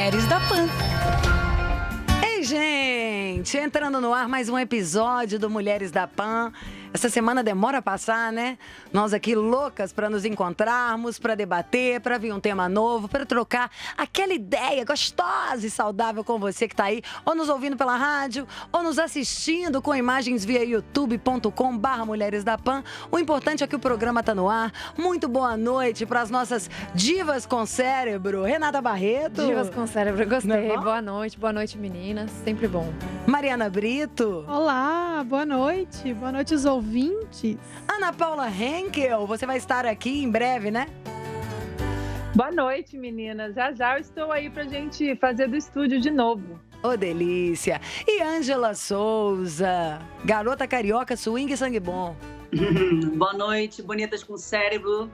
Mulheres da Pan. Ei, gente! Entrando no ar mais um episódio do Mulheres da Pan. Essa semana demora a passar, né? Nós aqui loucas para nos encontrarmos, para debater, para vir um tema novo, para trocar aquela ideia gostosa e saudável com você que está aí, ou nos ouvindo pela rádio, ou nos assistindo com imagens via youtube.com/Mulheres da Pan. O importante é que o programa está no ar. Muito boa noite para as nossas divas com cérebro. Renata Barreto. Divas com cérebro, gostei. Não? Boa noite meninas, sempre bom. Mariana Brito. Olá, boa noite os ouvintes. Ana Paula Henkel, você vai estar aqui em breve, né? Boa noite, meninas. Já eu estou aí pra gente fazer do estúdio de novo. Ô, delícia. E Ângela Souza, garota carioca, swing e sangue bom. Boa noite, bonitas com cérebro.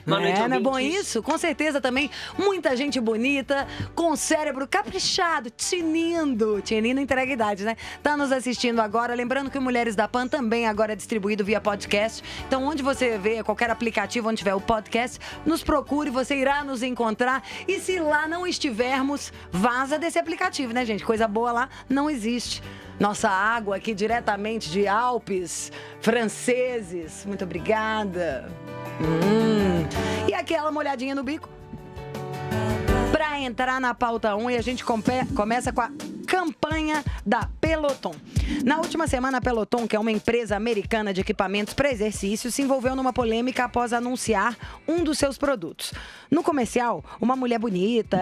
Boa noite, não é bom ouvintes. isso? Com certeza também muita gente bonita, com cérebro caprichado, tinindo entrega a idade, né? Tá nos assistindo agora, lembrando que o Mulheres da Pan também agora é distribuído via podcast. Então, onde você vê, qualquer aplicativo onde tiver o podcast, nos procure, você irá nos encontrar. E se lá não estivermos, vaza desse aplicativo, né, gente? Coisa boa lá não existe. Nossa água aqui diretamente de Alpes franceses. Muito obrigada. E aquela molhadinha no bico? Para entrar na pauta 1, e a gente começa com a campanha da Peloton. Na última semana, a Peloton, que é uma empresa americana de equipamentos para exercício, se envolveu numa polêmica após anunciar um dos seus produtos. No comercial, uma mulher bonita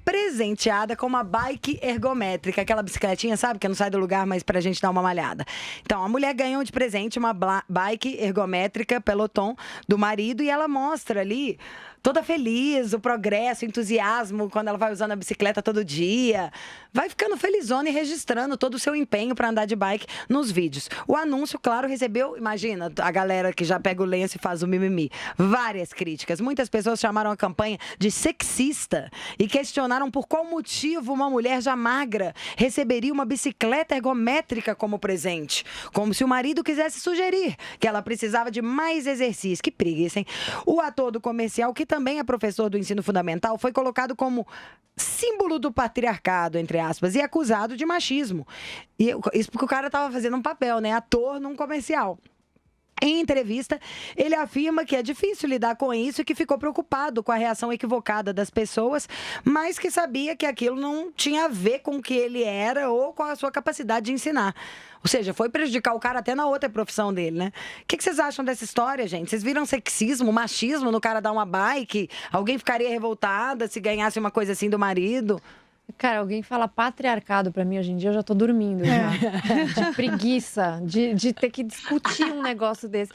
presenteada com uma bike ergométrica, aquela bicicletinha, sabe, que não sai do lugar, mas pra gente dar uma malhada. Então, a mulher ganhou de presente uma bike ergométrica Peloton do marido e ela mostra ali toda feliz, o progresso, o entusiasmo quando ela vai usando a bicicleta todo dia. Vai ficando felizona e registrando todo o seu empenho para andar de bike nos vídeos. O anúncio, claro, recebeu, imagina, a galera que já pega o lenço e faz o mimimi, várias críticas. Muitas pessoas chamaram a campanha de sexista e questionaram por qual motivo uma mulher já magra receberia uma bicicleta ergométrica como presente. Como se o marido quisesse sugerir que ela precisava de mais exercício. Que preguiça, hein? O ator do comercial, que também é professor do ensino fundamental, foi colocado como símbolo do patriarcado, entre aspas, e acusado de machismo. E isso porque o cara estava fazendo um papel, né? Ator num comercial. Em entrevista, ele afirma que é difícil lidar com isso e que ficou preocupado com a reação equivocada das pessoas, mas que sabia que aquilo não tinha a ver com o que ele era ou com a sua capacidade de ensinar. Ou seja, foi prejudicar o cara até na outra profissão dele, né? O que vocês acham dessa história, gente? Vocês viram sexismo, machismo no cara dar uma bike? Alguém ficaria revoltada se ganhasse uma coisa assim do marido? Cara, alguém fala patriarcado pra mim hoje em dia, eu já tô dormindo já. De preguiça, de ter que discutir um negócio desse.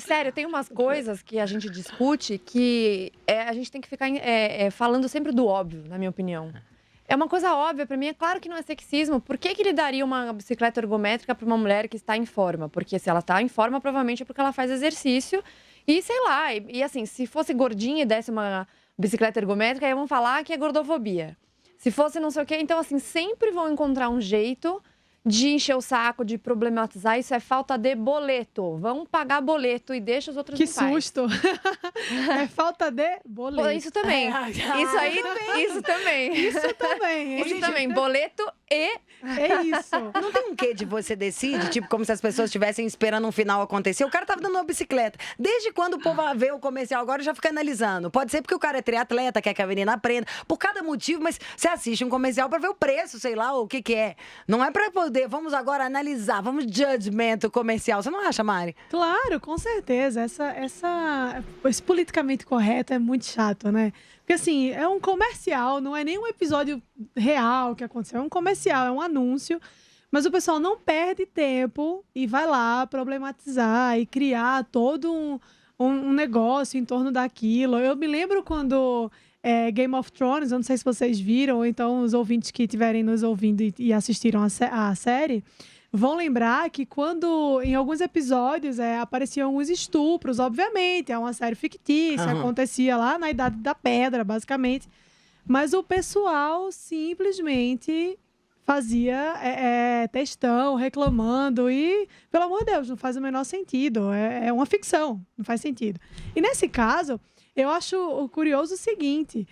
Sério, tem umas coisas que a gente discute que a gente tem que ficar falando sempre do óbvio, na minha opinião. É uma coisa óbvia pra mim, é claro que não é sexismo. Por que ele daria uma bicicleta ergométrica pra uma mulher que está em forma? Porque se ela tá em forma, provavelmente é porque ela faz exercício. E sei lá, e assim, se fosse gordinha e desse uma bicicleta ergométrica, aí vão falar que é gordofobia. Se fosse não sei o quê, então assim, sempre vão encontrar um jeito de encher o saco, de problematizar. Isso é falta de boleto. Vão pagar boleto e deixa os outros em paz. Que susto! É falta de boleto. Isso também. Isso também. Boleto e... É isso. Não tem um quê de você decide, tipo, como se as pessoas estivessem esperando um final acontecer. O cara tava dando uma bicicleta. Desde quando o povo vê o comercial agora já fica analisando. Pode ser porque o cara é triatleta, quer que a menina aprenda. Por cada motivo, mas você assiste um comercial pra ver o preço, sei lá, o que é. Não é pra poder, vamos agora analisar, vamos judgment o comercial. Você não acha, Mari? Claro, com certeza. Esse politicamente correto é muito chato, né? Porque assim, é um comercial, não é nem um episódio real que aconteceu. É um comercial, é um anúncio. Mas o pessoal não perde tempo e vai lá problematizar e criar todo um negócio em torno daquilo. Eu me lembro quando Game of Thrones, eu não sei se vocês viram, ou então os ouvintes que estiverem nos ouvindo e assistiram a série, vão lembrar que quando, em alguns episódios, apareciam alguns estupros, obviamente, é uma série fictícia, acontecia lá na Idade da Pedra, basicamente. Mas o pessoal simplesmente fazia textão, reclamando e, pelo amor de Deus, não faz o menor sentido. É uma ficção, não faz sentido. E nesse caso, eu acho curioso o seguinte,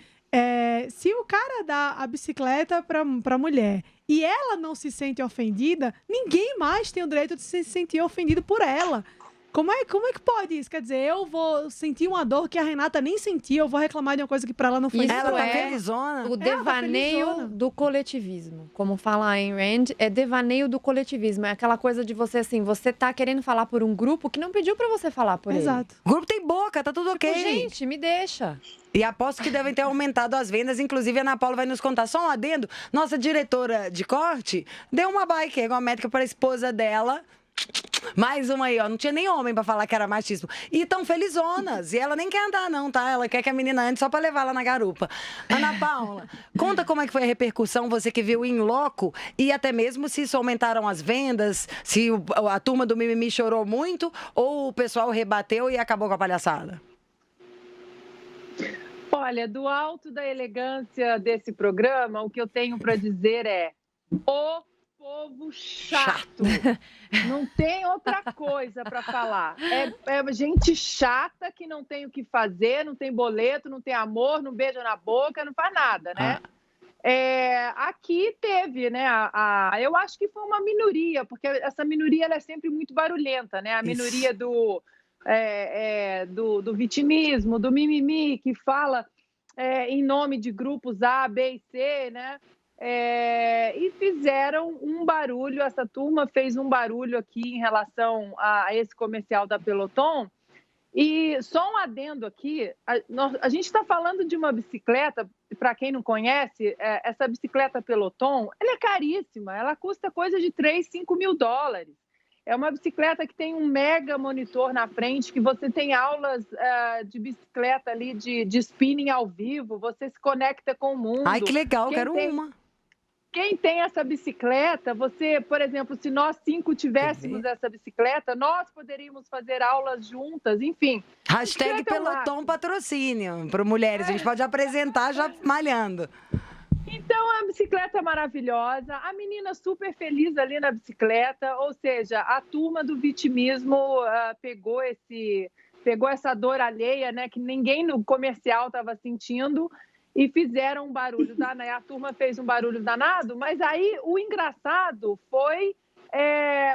Se o cara dá a bicicleta pra mulher e ela não se sente ofendida, ninguém mais tem o direito de se sentir ofendido por ela. Como é que pode isso? Quer dizer, eu vou sentir uma dor que a Renata nem sentiu, eu vou reclamar de uma coisa que pra ela não foi. Isso Ela tá é felizona. o devaneio felizona. do coletivismo. Como fala a Ayn Rand, é devaneio do coletivismo. É aquela coisa de você, assim, você tá querendo falar por um grupo que não pediu pra você falar por ele. Exato. O grupo tem boca, tá tudo ok. Gente, me deixa. E aposto que devem ter aumentado as vendas. Inclusive, a Ana Paula vai nos contar só um adendo. Nossa diretora de corte deu uma bike, uma médica para a esposa dela. Mais uma aí, ó. Não tinha nem homem pra falar que era machismo. E tão felizonas. E ela nem quer andar, não, tá? Ela quer que a menina ande só pra levar lá na garupa. Ana Paula, conta como é que foi a repercussão, você que viu em loco, e até mesmo se isso aumentaram as vendas, se a turma do Mimimi chorou muito, ou o pessoal rebateu e acabou com a palhaçada. Olha, do alto da elegância desse programa, o que eu tenho para dizer é: o povo chato. Não tem outra coisa para falar. É gente chata que não tem o que fazer, não tem boleto, não tem amor, não beija na boca, não faz nada, né? Aqui teve, né? Eu acho que foi uma minoria, porque essa minoria ela é sempre muito barulhenta, né? A minoria do vitimismo, do mimimi, que fala em nome de grupos A, B e C, né? E fizeram um barulho, essa turma fez um barulho aqui em relação a esse comercial da Peloton. E só um adendo aqui, a gente está falando de uma bicicleta, para quem não conhece, essa bicicleta Peloton, ela é caríssima, ela custa coisa de 3, 5 mil dólares. É uma bicicleta que tem um mega monitor na frente, que você tem aulas de bicicleta ali, de spinning ao vivo, você se conecta com o mundo. Ai, que legal, quero uma. Quem tem essa bicicleta, você, por exemplo, se nós 5 tivéssemos essa bicicleta, nós poderíamos fazer aulas juntas, enfim. Hashtag Peloton patrocínio para mulheres, a gente pode apresentar já malhando. Então, a bicicleta é maravilhosa, a menina super feliz ali na bicicleta, ou seja, a turma do vitimismo pegou essa dor alheia, né, que ninguém no comercial estava sentindo, e fizeram um barulho danado. A turma fez um barulho danado, mas aí o engraçado foi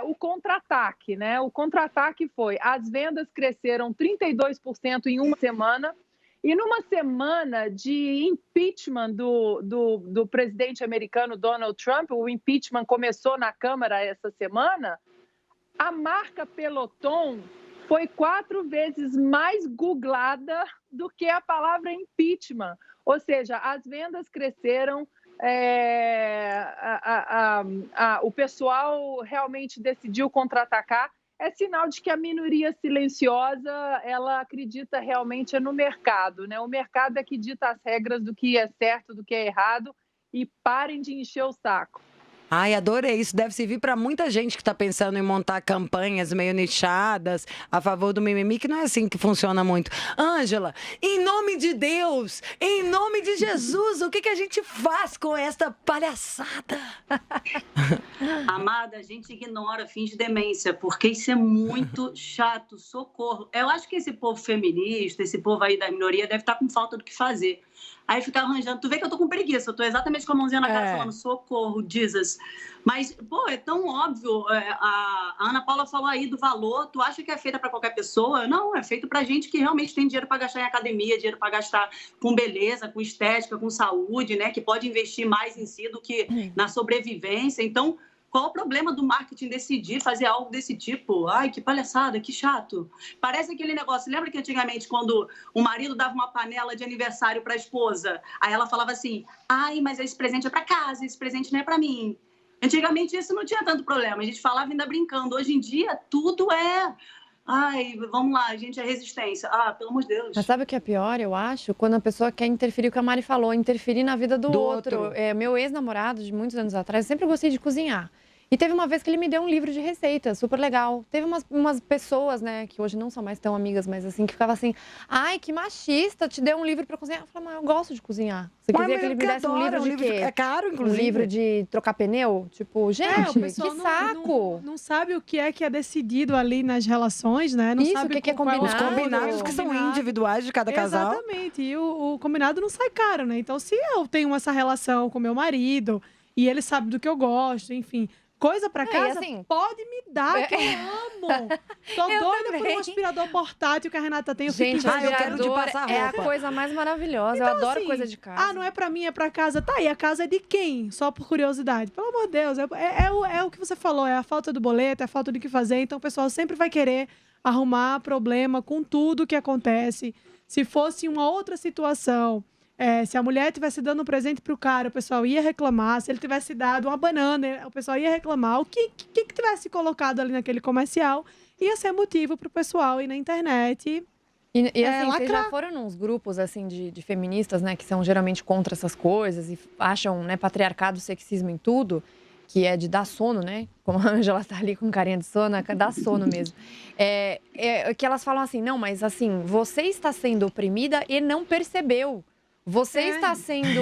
o contra-ataque, né? O contra-ataque foi: as vendas cresceram 32% em uma semana, e numa semana de impeachment do presidente americano Donald Trump, o impeachment começou na Câmara essa semana, a marca Peloton foi 4 vezes mais googlada do que a palavra impeachment. Ou seja, as vendas cresceram, o pessoal realmente decidiu contra-atacar. É sinal de que a minoria silenciosa, ela acredita realmente no mercado, né? O mercado é que dita as regras do que é certo, do que é errado, e parem de encher o saco. Ai, adorei. Isso deve servir para muita gente que está pensando em montar campanhas meio nichadas a favor do mimimi, que não é assim que funciona muito. Ângela, em nome de Deus, em nome de Jesus, o que a gente faz com esta palhaçada? Amada, a gente ignora fins de demência, porque isso é muito chato, socorro. Eu acho que esse povo feminista, esse povo aí da minoria deve estar com falta do que fazer. Aí fica arranjando. Tu vê que eu tô com preguiça, eu tô exatamente com a mãozinha na cara falando socorro, Jesus. Mas, pô, é tão óbvio. A Ana Paula falou aí do valor. Tu acha que é feita para qualquer pessoa? Não, é feito para gente que realmente tem dinheiro para gastar em academia, dinheiro para gastar com beleza, com estética, com saúde, né? Que pode investir mais em si do que na sobrevivência. Então, qual o problema do marketing decidir fazer algo desse tipo? Ai, que palhaçada, que chato. Parece aquele negócio, lembra que antigamente quando o marido dava uma panela de aniversário para a esposa, aí ela falava assim: ai, mas esse presente é para casa, esse presente não é para mim. Antigamente isso não tinha tanto problema, a gente falava ainda brincando. Hoje em dia tudo é... Ai, vamos lá, a gente é resistência. Ah, pelo amor de Deus. Mas sabe o que é pior, eu acho? Quando a pessoa quer interferir, o que a Mari falou, interferir na vida do outro. Meu ex-namorado, de muitos anos atrás, eu sempre gostei de cozinhar. E teve uma vez que ele me deu um livro de receitas, super legal. Teve umas pessoas, né, que hoje não são mais tão amigas, mas assim, que ficavam assim, ai, que machista, te deu um livro pra cozinhar. Eu falei, mas eu gosto de cozinhar. Você queria que ele me desse um livro de quê? É caro, inclusive. Um livro de trocar pneu? Tipo, gente, o pessoal que saco! Não sabe o que é decidido ali nas relações, né? Não Isso, sabe o que é qual combinado. Os combinados que são individuais de cada casal. Exatamente. E o combinado não sai caro, né? Então, se eu tenho essa relação com meu marido e ele sabe do que eu gosto, enfim, coisa pra casa, assim, pode me dar, que eu amo. Tô Eu doida por também. um aspirador portátil que a Renata tem. Eu fico Gente, pensando, eu quero de aspirador passar é a roupa. coisa mais maravilhosa. Eu adoro assim, coisa de casa. não é pra mim, é pra casa. Tá, e a casa é de quem? Só por curiosidade. Pelo amor de Deus, é o que você falou, é a falta do boleto, é a falta do que fazer. Então o pessoal sempre vai querer arrumar problema com tudo que acontece. Se fosse uma outra situação, se a mulher tivesse dando um presente pro cara, o pessoal ia reclamar. Se ele tivesse dado uma banana, o pessoal ia reclamar. O que tivesse colocado ali naquele comercial ia ser motivo pro pessoal ir na internet. E assim, vocês lacrar. já foram nos grupos, assim, de feministas, né? Que são geralmente contra essas coisas e acham, né, patriarcado, sexismo em tudo. Que é de dar sono, né? Como a Ângela tá ali com carinha de sono, dá sono mesmo. Que elas falam assim, não, mas assim, você está sendo oprimida e não percebeu. Você está sendo...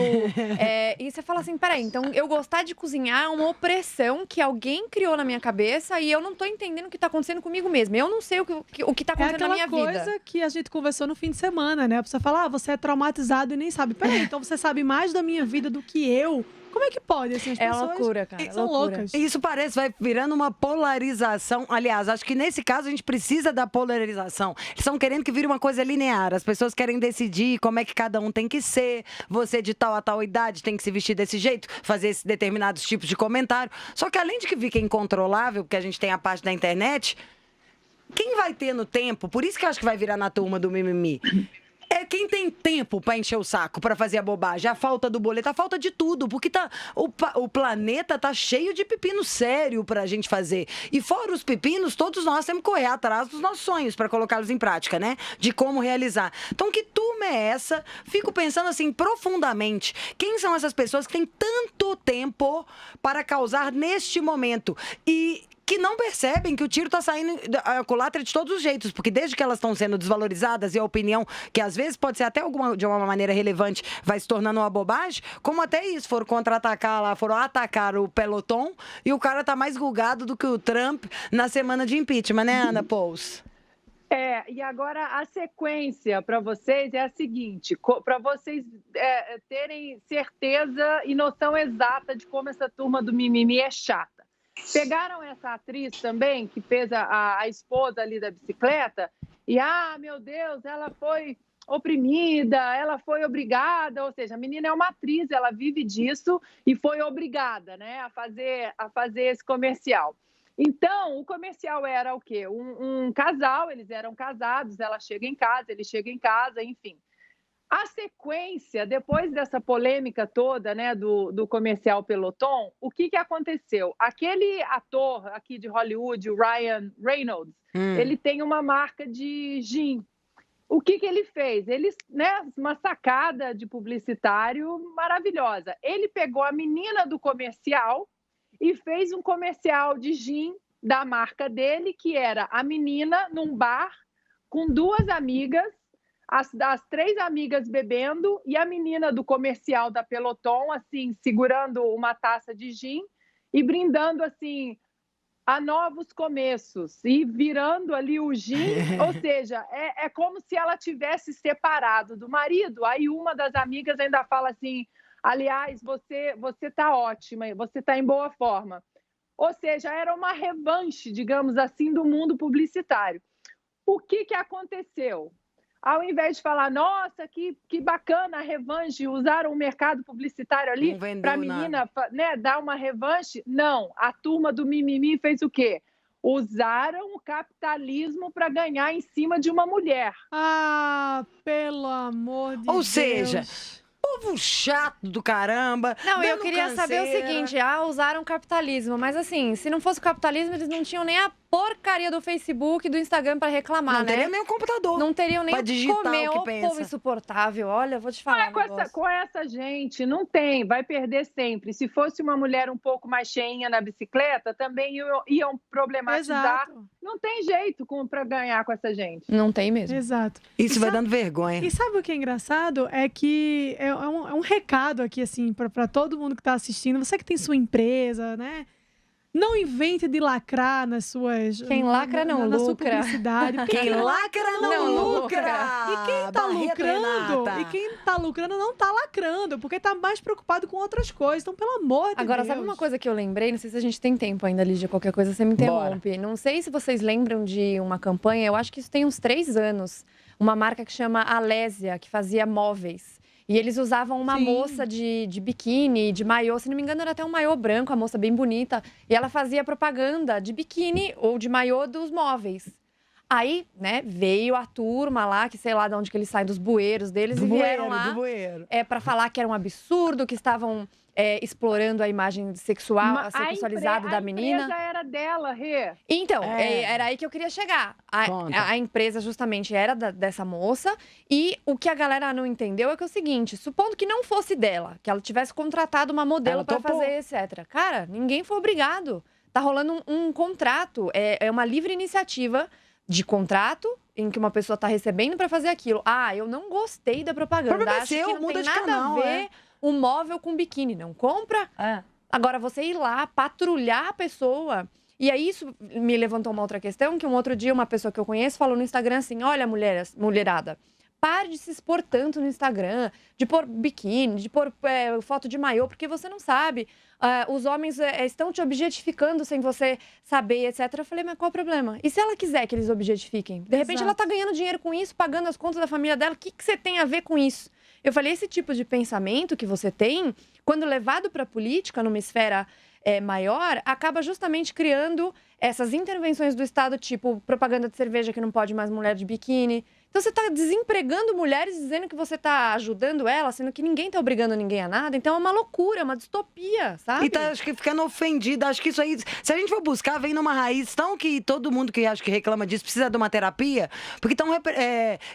e você fala assim, peraí, então eu gostar de cozinhar é uma opressão que alguém criou na minha cabeça e eu não tô entendendo o que tá acontecendo comigo mesma. Eu não sei o que tá acontecendo na minha vida. É aquela coisa que a gente conversou no fim de semana, né? A pessoa fala, você é traumatizado e nem sabe. Peraí, então você sabe mais da minha vida do que eu? Como é que pode? Assim, as pessoas loucura, cara. são loucura. loucas. Isso vai virando uma polarização. Aliás, acho que nesse caso a gente precisa da polarização. Eles estão querendo que vire uma coisa linear. As pessoas querem decidir como é que cada um tem que ser. Você de tal a tal idade tem que se vestir desse jeito, fazer esses determinados tipos de comentário. Só que além de que fica incontrolável, porque a gente tem a parte da internet, quem vai ter no tempo, por isso que eu acho que vai virar na turma do mimimi, é quem tem tempo pra encher o saco, pra fazer a bobagem. A falta do boleto, a falta de tudo. Porque o planeta tá cheio de pepino sério pra gente fazer. E fora os pepinos, todos nós temos que correr atrás dos nossos sonhos pra colocá-los em prática, né? De como realizar. Então, que turma é essa? Fico pensando assim, profundamente. Quem são essas pessoas que têm tanto tempo para causar neste momento? E que não percebem que o tiro está saindo a culatra de todos os jeitos, porque desde que elas estão sendo desvalorizadas e a opinião, que às vezes pode ser até de uma maneira relevante, vai se tornando uma bobagem, como até isso, foram contra-atacar lá, foram atacar o pelotão e o cara tá mais julgado do que o Trump na semana de impeachment, né, Ana Pous? E agora a sequência para vocês é a seguinte, para vocês terem certeza e noção exata de como essa turma do mimimi é chata. Pegaram essa atriz também, que fez a esposa ali da bicicleta, e, meu Deus, ela foi oprimida, ela foi obrigada, ou seja, a menina é uma atriz, ela vive disso e foi obrigada, né, a fazer esse comercial. Então, o comercial era o quê? Um casal, eles eram casados, ela chega em casa, ele chega em casa, enfim. A sequência, depois dessa polêmica toda, né, do comercial Peloton, o que aconteceu? Aquele ator aqui de Hollywood, o Ryan Reynolds, ele tem uma marca de gin. O que ele fez? Ele, né, uma sacada de publicitário maravilhosa. Ele pegou a menina do comercial e fez um comercial de gin da marca dele, que era a menina num bar com duas amigas, as 3 amigas bebendo e a menina do comercial da Peloton, assim, segurando uma taça de gin e brindando, assim, a novos começos e virando ali o gin, ou seja, é como se ela tivesse separado do marido. Aí uma das amigas ainda fala assim, aliás, você tá ótima, você tá em boa forma. Ou seja, era uma revanche, digamos assim, do mundo publicitário. O que aconteceu? Ao invés de falar, nossa, que bacana a revanche, usaram o mercado publicitário ali para a menina, né, dar uma revanche, não. A turma do mimimi fez o quê? Usaram o capitalismo para ganhar em cima de uma mulher. Pelo amor de Deus. Ou seja, povo chato do caramba. Não, eu dando queria saber o canseira. seguinte, usaram capitalismo, mas assim, se não fosse o capitalismo, eles não tinham nem a porcaria do Facebook e do Instagram pra reclamar, Não né? teria nem o computador. Não teriam nem pra o que digitar comer. o que Ô, pensa. povo insuportável. Olha, vou te falar um negócio. Com essa gente, não tem, vai perder sempre. Se fosse uma mulher um pouco mais cheinha na bicicleta, também iam problematizar. Exato. Não tem jeito para ganhar com essa gente. Não tem mesmo. Exato. Isso E vai sabe- dando vergonha. E sabe o que é engraçado? É que é um recado aqui, assim, pra todo mundo que tá assistindo. Você que tem sua empresa, né? Não invente de lacrar nas suas... Quem lacra não na sua lucra. publicidade. Porque Quem lacra não Não lucra. E quem tá Barreto lucrando, Renata. e quem tá lucrando não tá lacrando, porque tá mais preocupado com outras coisas. Então, pelo amor de Agora, Deus. sabe uma coisa que eu lembrei? Não sei se a gente tem tempo ainda, Lígia. Qualquer coisa você me interrompe. Não sei se vocês lembram de uma campanha, eu acho que isso tem uns 3 anos. Uma marca que chama Alésia, que fazia móveis. E eles usavam uma Sim. moça de biquíni, de maiô. Se não me engano, era até um maiô branco, a moça bem bonita. E ela fazia propaganda de biquíni ou de maiô dos móveis. Aí, né, veio a turma lá, que sei lá de onde que eles saem, dos bueiros deles, e vieram lá do bueiro. para falar que era um absurdo, que estavam explorando a imagem sexual, a sexualizada da menina. A empresa era dela, Rê. Então, É. era aí que eu queria chegar. Conta. A empresa justamente era dessa moça. E o que a galera não entendeu é que é o seguinte: supondo que não fosse dela, que ela tivesse contratado uma modelo Ela para topou. fazer, etc. Cara, ninguém foi obrigado. Tá rolando um contrato. É uma livre iniciativa de contrato em que uma pessoa tá recebendo para fazer aquilo. Ah, eu não gostei da propaganda. Problema é Acho seu, que não muda tem de nada canal, a ver é. o móvel com biquíni. Não compra? Agora, você ir lá, patrulhar a pessoa. E aí, isso me levantou uma outra questão, que um outro dia, uma pessoa que eu conheço falou no Instagram assim: olha, mulherada, pare de se expor tanto no Instagram, de pôr biquíni, de pôr foto de maiô, porque você não sabe. Os homens estão te objetificando sem você saber, etc. Eu falei, mas qual o problema? E se ela quiser que eles objetifiquem? De repente, ela tá ganhando dinheiro com isso, pagando as contas da família dela. O que você tem a ver com isso? Eu falei, esse tipo de pensamento que você tem, quando levado para a política, numa esfera maior, acaba justamente criando essas intervenções do Estado, tipo propaganda de cerveja que não pode mais mulher de biquíni. Então você está desempregando mulheres dizendo que você está ajudando elas, sendo que ninguém está obrigando ninguém a nada. Então é uma loucura, é uma distopia, sabe? E tá, acho que ficando ofendida. Acho que isso aí, se a gente for buscar, vem numa raiz tão que todo mundo que acho que reclama disso precisa de uma terapia, porque estão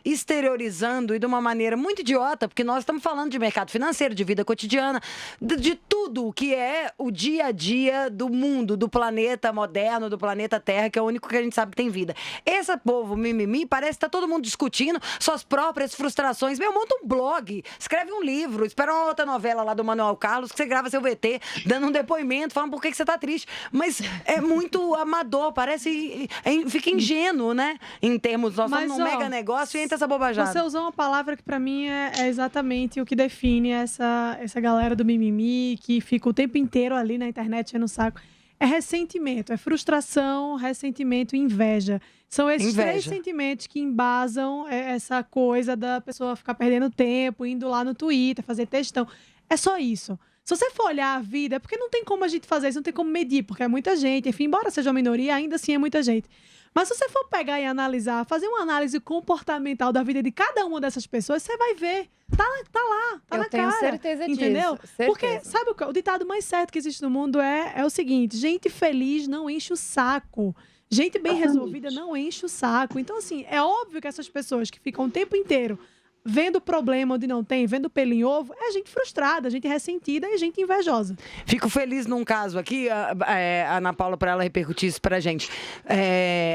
exteriorizando e de uma maneira muito idiota, porque nós estamos falando de mercado financeiro, de vida cotidiana, de tudo o que é o dia a dia do mundo, do planeta moderno, do planeta Terra, que é o único que a gente sabe que tem vida. Esse povo mimimi, parece que tá todo mundo discutindo suas próprias frustrações. Meu, monta um blog, escreve um livro, espera uma outra novela lá do Manuel Carlos, que você grava seu VT, dando um depoimento, falando por que você tá triste. Mas é muito amador, parece... fica ingênuo, né? Em termos, nós Mas, estamos num ó, mega negócio e entra essa bobajada. Você usou uma palavra que pra mim é exatamente o que define essa galera do mimimi, que fica o tempo inteiro ali na internet enchendo o saco. É ressentimento, é frustração, ressentimento e inveja. São esses três sentimentos que embasam essa coisa da pessoa ficar perdendo tempo, indo lá no Twitter, fazer textão. É só isso. Se você for olhar a vida, porque não tem como a gente fazer isso, não tem como medir, porque é muita gente. Enfim, embora seja uma minoria, ainda assim é muita gente. Mas se você for pegar e analisar, fazer uma análise comportamental da vida de cada uma dessas pessoas, você vai ver. Tá lá, tá na cara. Eu tenho certeza disso. Entendeu? Certeza. Porque, sabe o ditado mais certo que existe no mundo é o seguinte: gente feliz não enche o saco. Gente bem resolvida não enche o saco. Então, assim, é óbvio que essas pessoas que ficam o tempo inteiro vendo problema onde não tem, vendo pelo em ovo, é gente frustrada, gente ressentida e gente invejosa. Fico feliz num caso aqui, a Ana Paula, para ela repercutir isso pra gente.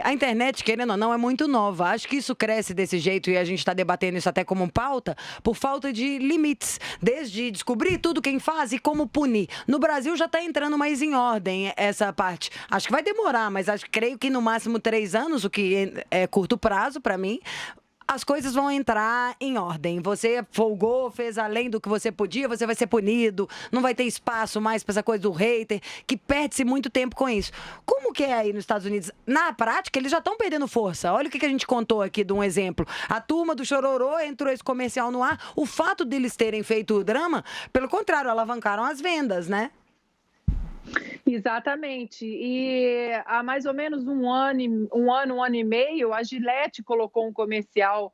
A internet, querendo ou não, é muito nova. Acho que isso cresce desse jeito e a gente está debatendo isso até como pauta, por falta de limites. Desde descobrir tudo quem faz e como punir. No Brasil já está entrando mais em ordem essa parte. Acho que vai demorar, mas creio que no máximo 3 anos, o que é curto prazo para mim, as coisas vão entrar em ordem. Você folgou, fez além do que você podia, você vai ser punido, não vai ter espaço mais para essa coisa do hater, que perde-se muito tempo com isso. Como que é aí nos Estados Unidos? Na prática, eles já estão perdendo força. Olha o que a gente contou aqui de um exemplo. A turma do Chororô entrou esse comercial no ar. O fato deles terem feito o drama, pelo contrário, alavancaram as vendas, né? Exatamente. E há mais ou menos um ano e meio, a Gillette colocou um comercial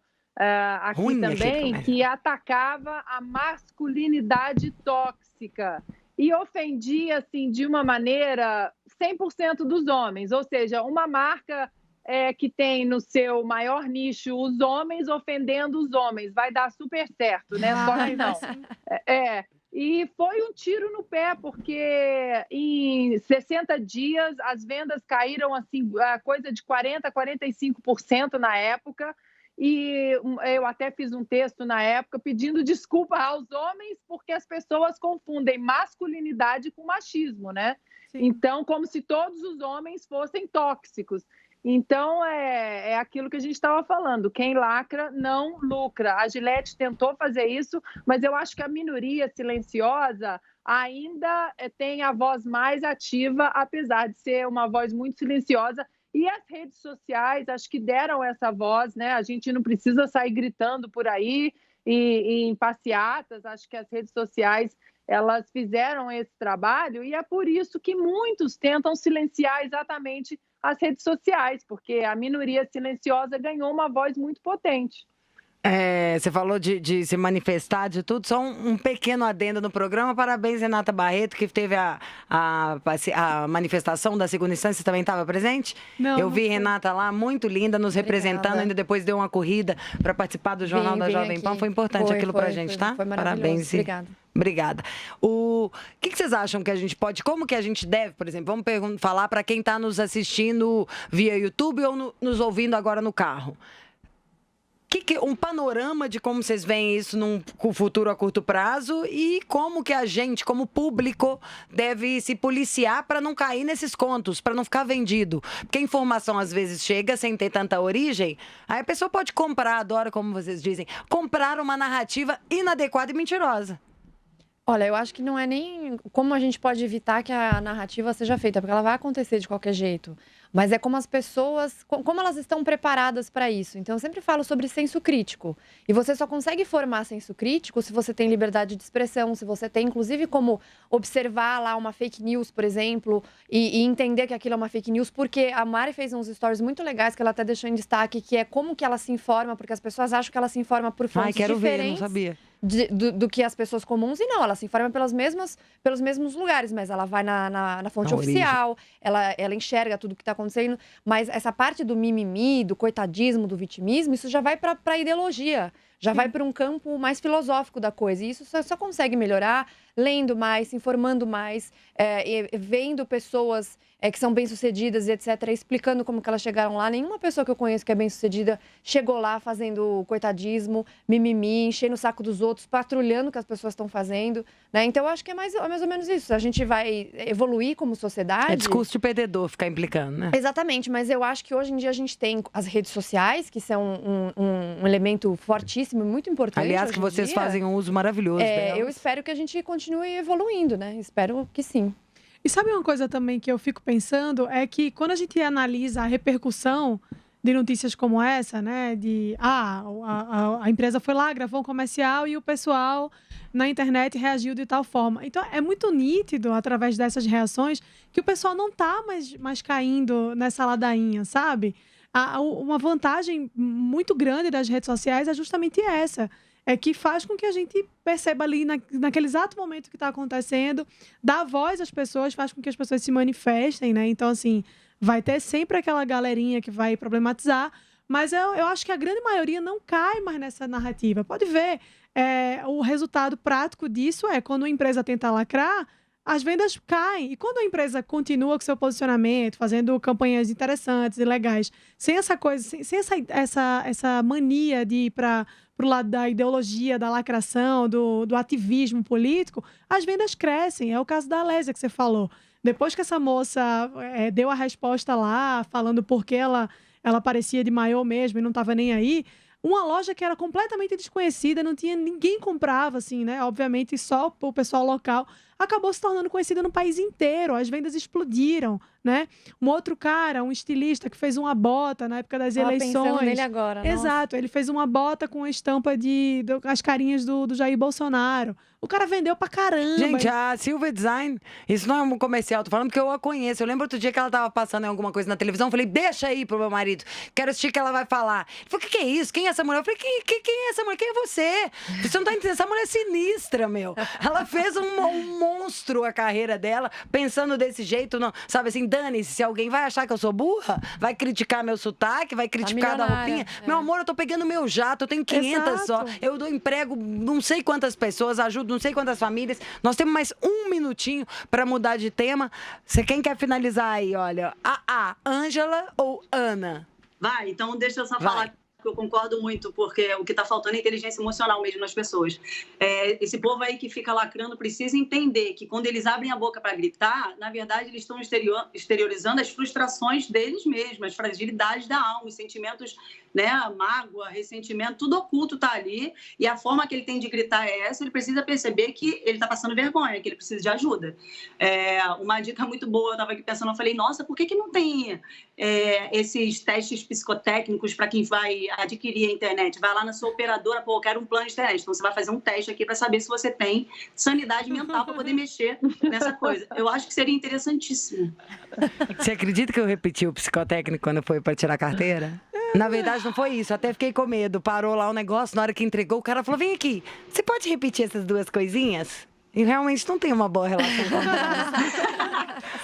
aqui Ruim também, aqui, que atacava a masculinidade tóxica. e ofendia assim, de uma maneira 100% dos homens, ou seja, uma marca que tem no seu maior nicho os homens ofendendo os homens, vai dar super certo, né? Só que não. E foi um tiro no pé, porque em 60 dias as vendas caíram assim, a coisa de 40% a 45% na época. E eu até fiz um texto na época pedindo desculpa aos homens, porque as pessoas confundem masculinidade com machismo, né? Sim. Então, como se todos os homens fossem tóxicos. Então, é aquilo que a gente estava falando. Quem lacra não lucra. A Gillette tentou fazer isso, mas eu acho que a minoria silenciosa ainda tem a voz mais ativa, apesar de ser uma voz muito silenciosa. E as redes sociais, acho que deram essa voz, né? A gente não precisa sair gritando por aí e em passeatas. Acho que as redes sociais, elas fizeram esse trabalho e é por isso que muitos tentam silenciar exatamente as redes sociais, porque a minoria silenciosa ganhou uma voz muito potente. Você falou de se manifestar, de tudo. Só um pequeno adendo no programa. Parabéns, Renata Barreto, que teve a manifestação da segunda instância. Você também estava presente? Não, eu vi não Renata lá, muito linda, nos representando. Ainda depois deu uma corrida para participar do Jornal da Jovem Pan. Foi importante aquilo para a gente, tá? Foi maravilhoso. Parabéns. Obrigada. O que vocês acham que a gente pode, como que a gente deve, por exemplo, vamos falar para quem está nos assistindo via YouTube ou nos ouvindo agora no carro. Um panorama de como vocês veem isso num futuro a curto prazo e como que a gente, como público, deve se policiar para não cair nesses contos, para não ficar vendido. Porque a informação às vezes chega sem ter tanta origem, aí a pessoa pode comprar, adora como vocês dizem, comprar uma narrativa inadequada e mentirosa. Olha, eu acho que não é nem como a gente pode evitar que a narrativa seja feita, porque ela vai acontecer de qualquer jeito. Mas é como as pessoas, como elas estão preparadas para isso. Então, eu sempre falo sobre senso crítico. E você só consegue formar senso crítico se você tem liberdade de expressão, se você tem, inclusive, como observar lá uma fake news, por exemplo, e entender que aquilo é uma fake news. Porque a Mari fez uns stories muito legais que ela até deixou em destaque, que é como que ela se informa, porque as pessoas acham que ela se informa por fontes quero diferentes. Ver, não sabia. Do que as pessoas comuns, e não, ela se informa pelos mesmos lugares, mas ela vai na fonte oficial, ela enxerga tudo que está acontecendo, mas essa parte do mimimi, do coitadismo, do vitimismo, isso já vai para a ideologia, já vai para um campo mais filosófico da coisa, e isso só consegue melhorar lendo mais, se informando mais, vendo pessoas que são bem-sucedidas e etc., explicando como que elas chegaram lá. Nenhuma pessoa que eu conheço que é bem-sucedida chegou lá fazendo coitadismo, mimimi, enchendo o saco dos outros, patrulhando o que as pessoas estão fazendo, né? Então, eu acho que é mais ou menos isso. A gente vai evoluir como sociedade. É discurso de perdedor ficar implicando, né? Exatamente, mas eu acho que hoje em dia a gente tem as redes sociais, que são um elemento fortíssimo, muito importante. Aliás, que vocês fazem um uso maravilhoso delas. Eu espero que a gente continue evoluindo, né? Espero que sim. E sabe uma coisa também que eu fico pensando? É que quando a gente analisa a repercussão de notícias como essa, né? A empresa foi lá, gravou um comercial e o pessoal na internet reagiu de tal forma. Então, é muito nítido, através dessas reações, que o pessoal não está mais caindo nessa ladainha, sabe? Uma vantagem muito grande das redes sociais é justamente essa. É que faz com que a gente perceba ali naquele exato momento que está acontecendo, dá voz às pessoas, faz com que as pessoas se manifestem, né? Então, assim, vai ter sempre aquela galerinha que vai problematizar, mas eu acho que a grande maioria não cai mais nessa narrativa. Pode ver, o resultado prático disso é quando uma empresa tenta lacrar, as vendas caem. E quando a empresa continua com seu posicionamento, fazendo campanhas interessantes e legais, sem essa coisa, sem essa mania de ir para o lado da ideologia, da lacração, do ativismo político, as vendas crescem. É o caso da Alésia que você falou. Depois que essa moça deu a resposta lá, falando por que ela parecia de maiô mesmo e não estava nem aí, uma loja que era completamente desconhecida, não tinha ninguém comprava, assim, né? Obviamente, só o pessoal local, acabou se tornando conhecida no país inteiro. As vendas explodiram, né? Um outro cara, um estilista, que fez uma bota na época das eleições. Pensando nele agora, Exato, ele fez uma bota com a estampa as carinhas do Jair Bolsonaro. O cara vendeu pra caramba. Gente, a Silver Design, isso não é um comercial, tô falando porque eu a conheço. Eu lembro outro dia que ela tava passando em alguma coisa na televisão, eu falei, deixa aí pro meu marido, quero assistir o que ela vai falar. Ele falou, o que é isso? Quem é essa mulher? Eu falei, quem é essa mulher? Quem é você? Você não tá entendendo, essa mulher é sinistra, meu. Ela fez um monstro a carreira dela, pensando desse jeito, não, sabe assim, dane-se, se alguém vai achar que eu sou burra, vai criticar meu sotaque, vai criticar da roupinha. Meu amor, eu tô pegando meu jato, eu tenho 500 só, eu dou emprego não sei quantas pessoas, ajudo não sei quantas famílias. Nós temos mais um minutinho para mudar de tema. Quem quer finalizar aí, olha? Ângela ou Ana? Vai, então deixa eu só falar que eu concordo muito, porque o que está faltando é inteligência emocional mesmo nas pessoas. Esse povo aí que fica lacrando precisa entender que quando eles abrem a boca para gritar, na verdade eles estão exteriorizando as frustrações deles mesmos, as fragilidades da alma, os sentimentos, né, a mágoa, ressentimento, tudo oculto está ali, e a forma que ele tem de gritar é essa. Ele precisa perceber que ele está passando vergonha, que ele precisa de ajuda. Uma dica muito boa, eu estava aqui pensando, eu falei, nossa, por que não tem esses testes psicotécnicos para quem vai adquirir a internet? Vai lá na sua operadora, pô, eu quero um plano de internet, então você vai fazer um teste aqui para saber se você tem sanidade mental para poder mexer nessa coisa. Eu acho que seria interessantíssimo. Você acredita que eu repeti o psicotécnico quando foi para tirar a carteira? Na verdade, não foi isso. Até fiquei com medo. Parou lá o negócio, na hora que entregou, o cara falou, vem aqui, você pode repetir essas duas coisinhas? E realmente não tem uma boa relação com elas.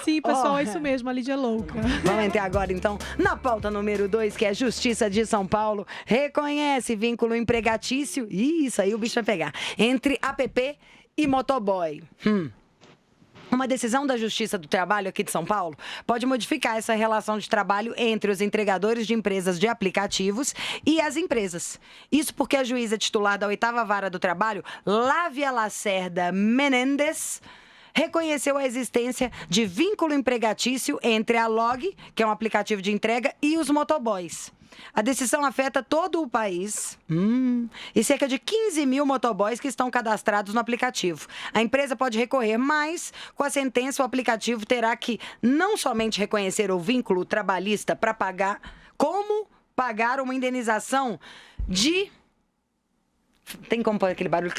Sim, pessoal, é isso mesmo, a Lídia é louca. Vamos entrar agora, então, na pauta número 2, que é a Justiça de São Paulo reconhece vínculo empregatício, isso aí o bicho vai pegar, entre app e motoboy. Uma decisão da Justiça do Trabalho aqui de São Paulo pode modificar essa relação de trabalho entre os entregadores de empresas de aplicativos e as empresas. Isso porque a juíza titular da 8ª Vara do Trabalho, Lávia Lacerda Menendez, reconheceu a existência de vínculo empregatício entre a Log, que é um aplicativo de entrega, e os motoboys. A decisão afeta todo o país e cerca de 15 mil motoboys que estão cadastrados no aplicativo. A empresa pode recorrer, mas com a sentença o aplicativo terá que não somente reconhecer o vínculo trabalhista para pagar, como pagar uma indenização de... Tem como pôr aquele barulho?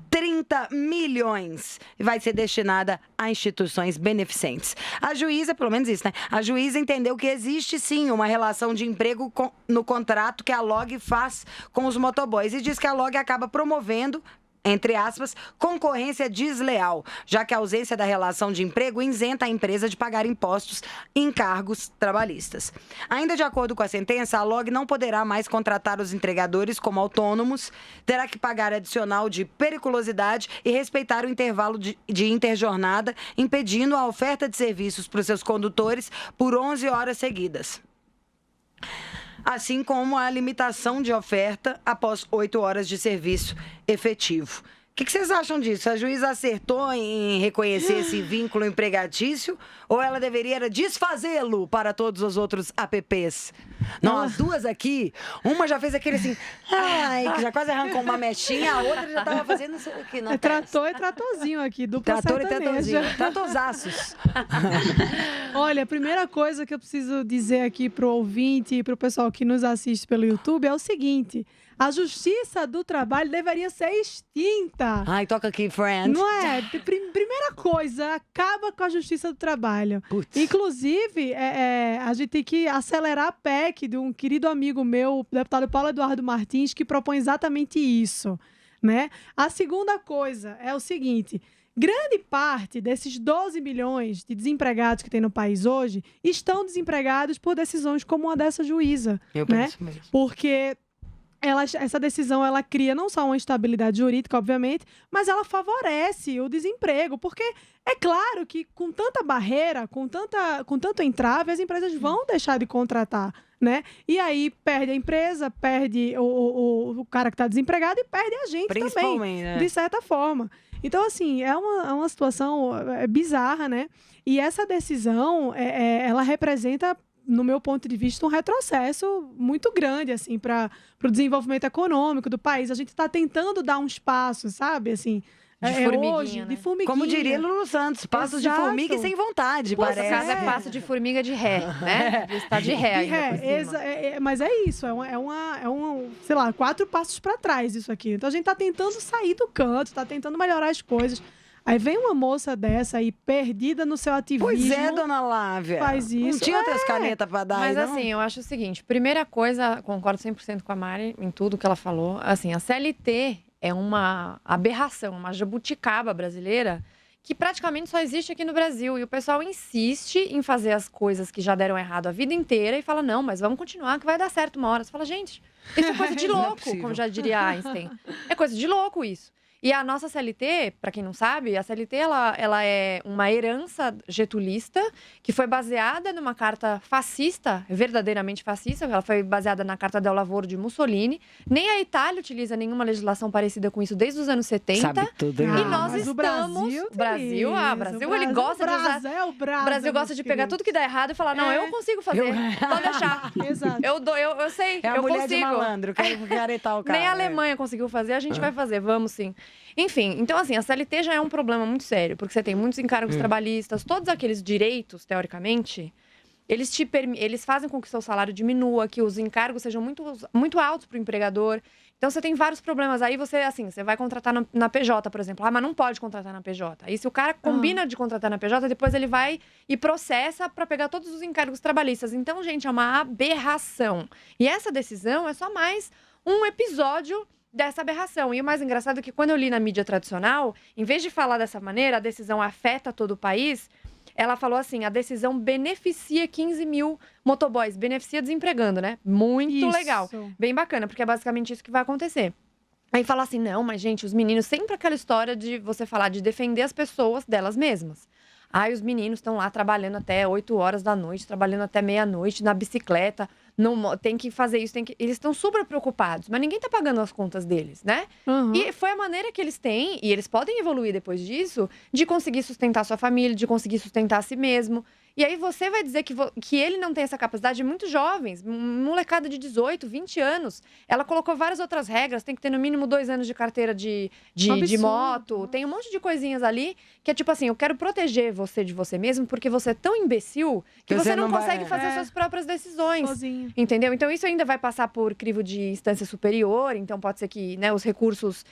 30 milhões vai ser destinada a instituições beneficentes. A juíza, pelo menos isso, né? A juíza entendeu que existe sim uma relação de emprego no contrato que a Log faz com os motoboys e diz que a Log acaba promovendo, entre aspas, concorrência desleal, já que a ausência da relação de emprego isenta a empresa de pagar impostos e encargos trabalhistas. Ainda de acordo com a sentença, a Log não poderá mais contratar os entregadores como autônomos, terá que pagar adicional de periculosidade e respeitar o intervalo de interjornada, impedindo a oferta de serviços para os seus condutores por 11 horas seguidas. Assim como a limitação de oferta após 8 horas de serviço efetivo. O que vocês acham disso? A juíza acertou em reconhecer esse vínculo empregatício ou ela deveria desfazê-lo para todos os outros apps? Não, as duas aqui, uma já fez aquele assim, que já quase arrancou uma mechinha, a outra já estava fazendo isso aqui. Não, trator e tratorzinho aqui, dupla trator sertaneja. E tratorzinho, tratorzaços. Olha, a primeira coisa que eu preciso dizer aqui pro ouvinte e pro pessoal que nos assiste pelo YouTube é o seguinte: a Justiça do Trabalho deveria ser extinta. Ai, toca aqui, friend. Não é? Primeira coisa, acaba com a Justiça do Trabalho. Putz. Inclusive, a gente tem que acelerar a PEC de um querido amigo meu, o deputado Paulo Eduardo Martins, que propõe exatamente isso, né? A segunda coisa é o seguinte: grande parte desses 12 milhões de desempregados que tem no país hoje estão desempregados por decisões como a dessa juíza. Eu né? penso mesmo. Porque essa decisão, ela cria não só uma instabilidade jurídica, obviamente, mas ela favorece o desemprego, porque é claro que com tanta barreira, com tanto entrave, as empresas vão deixar de contratar, né? E aí perde a empresa, perde o cara que está desempregado e perde a gente também, né? De certa forma. Então, assim, é uma situação bizarra, né? E essa decisão, ela representa, no meu ponto de vista, um retrocesso muito grande, assim, para o desenvolvimento econômico do país. A gente está tentando dar uns passos, sabe, assim, de formiguinha, hoje, né? de formiguinha. Como diria Lulu Santos, passos de formiga e sem vontade, Nossa, parece. casa é passo de formiga de ré, né? Está de ré ainda por cima. Mas é isso, sei lá, 4 passos para trás isso aqui. Então a gente está tentando sair do canto, está tentando melhorar as coisas. Aí vem uma moça dessa aí, perdida no seu ativismo. Pois é, dona Lávia. Faz isso. Não tinha outras canetas pra dar. Mas não? assim, eu acho o seguinte: primeira coisa, concordo 100% com a Mari em tudo que ela falou. Assim, a CLT é uma aberração, uma jabuticaba brasileira que praticamente só existe aqui no Brasil. E o pessoal insiste em fazer as coisas que já deram errado a vida inteira e fala, não, mas vamos continuar que vai dar certo uma hora. Você fala, gente, isso é coisa de Não é louco, possível. como já diria Einstein. É coisa de louco isso. E a nossa CLT, para quem não sabe, a CLT ela é uma herança getulista que foi baseada numa carta fascista, verdadeiramente fascista. Ela foi baseada na Carta del Lavoro de Mussolini. Nem a Itália utiliza nenhuma legislação parecida com isso desde os anos 70. Sabe tudo, hein? E nós mas o estamos... Brasil O Brasil, ele gosta de usar... O Brasil gosta de pegar tudo que dá errado e falar, não, eu consigo fazer, pode deixar. Exato. Eu sei, É a eu mulher consigo. de malandro, quer garetar o cara. Nem a Alemanha conseguiu fazer, a gente vai fazer, vamos sim. Enfim, então assim, a CLT já é um problema muito sério, porque você tem muitos encargos trabalhistas, todos aqueles direitos, teoricamente, eles fazem com que o seu salário diminua, que os encargos sejam muito altos para o empregador. Então você tem vários problemas. Aí você vai contratar na PJ, por exemplo. Ah, mas não pode contratar na PJ. Aí se o cara combina de contratar na PJ, depois ele vai e processa para pegar todos os encargos trabalhistas. Então, gente, é uma aberração. E essa decisão é só mais um episódio dessa aberração. E o mais engraçado é que quando eu li na mídia tradicional, em vez de falar dessa maneira, a decisão afeta todo o país, ela falou assim, a decisão beneficia 15 mil motoboys, beneficia desempregando, né? Muito Isso. legal, bem bacana, porque é basicamente isso que vai acontecer. Aí fala assim, não, mas gente, os meninos, sempre aquela história de você falar de defender as pessoas delas mesmas. Aí os meninos estão lá trabalhando até 8 horas da noite, trabalhando até meia-noite na bicicleta, não, tem que fazer isso, eles estão super preocupados, mas ninguém tá pagando as contas deles, né? E foi a maneira que eles têm, e eles podem evoluir depois disso, de conseguir sustentar sua família, de conseguir sustentar a si mesmo. E aí você vai dizer que ele não tem essa capacidade. Muito jovens, molecada de 18, 20 anos. Ela colocou várias outras regras. Tem que ter no mínimo 2 anos de carteira de moto. Tem um monte de coisinhas ali que é tipo assim, eu quero proteger você de você mesmo porque você é tão imbecil que você não consegue fazer suas próprias decisões. Sozinho. Entendeu? Então isso ainda vai passar por crivo de instância superior. Então pode ser que, né, os recursos,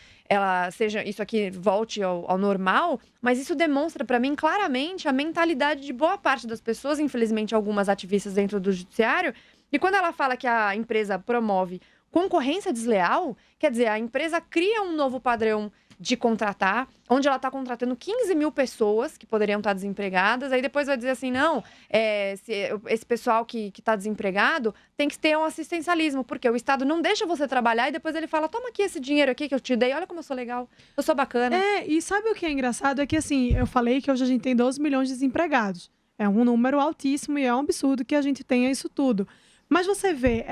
isso aqui volte ao normal. Mas isso demonstra para mim claramente a mentalidade de boa parte das pessoas, infelizmente algumas ativistas dentro do judiciário. E quando ela fala que a empresa promove concorrência desleal, quer dizer, a empresa cria um novo padrão de contratar, onde ela está contratando 15 mil pessoas que poderiam estar desempregadas, aí depois vai dizer assim, não, esse pessoal que está desempregado tem que ter um assistencialismo, porque o Estado não deixa você trabalhar e depois ele fala, toma aqui esse dinheiro aqui que eu te dei, olha como eu sou legal, eu sou bacana. E sabe o que é engraçado? É que assim, eu falei que hoje a gente tem 12 milhões de desempregados. É um número altíssimo e é um absurdo que a gente tenha isso tudo. Mas você vê,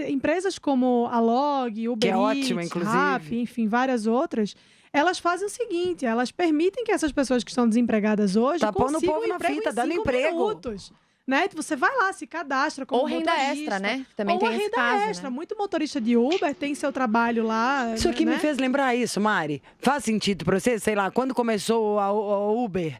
empresas como a Log, Uber Eats, Rappi, enfim, várias outras, elas fazem o seguinte, elas permitem que essas pessoas que estão desempregadas hoje consigam um emprego em 5 minutos. Né? Você vai lá, se cadastra como motorista. Ou renda extra, né? Também tem esse caso, renda extra. né? Muito motorista de Uber tem seu trabalho lá. Isso aqui me fez lembrar isso, Mari. Faz sentido pra você? Sei lá, quando começou a Uber,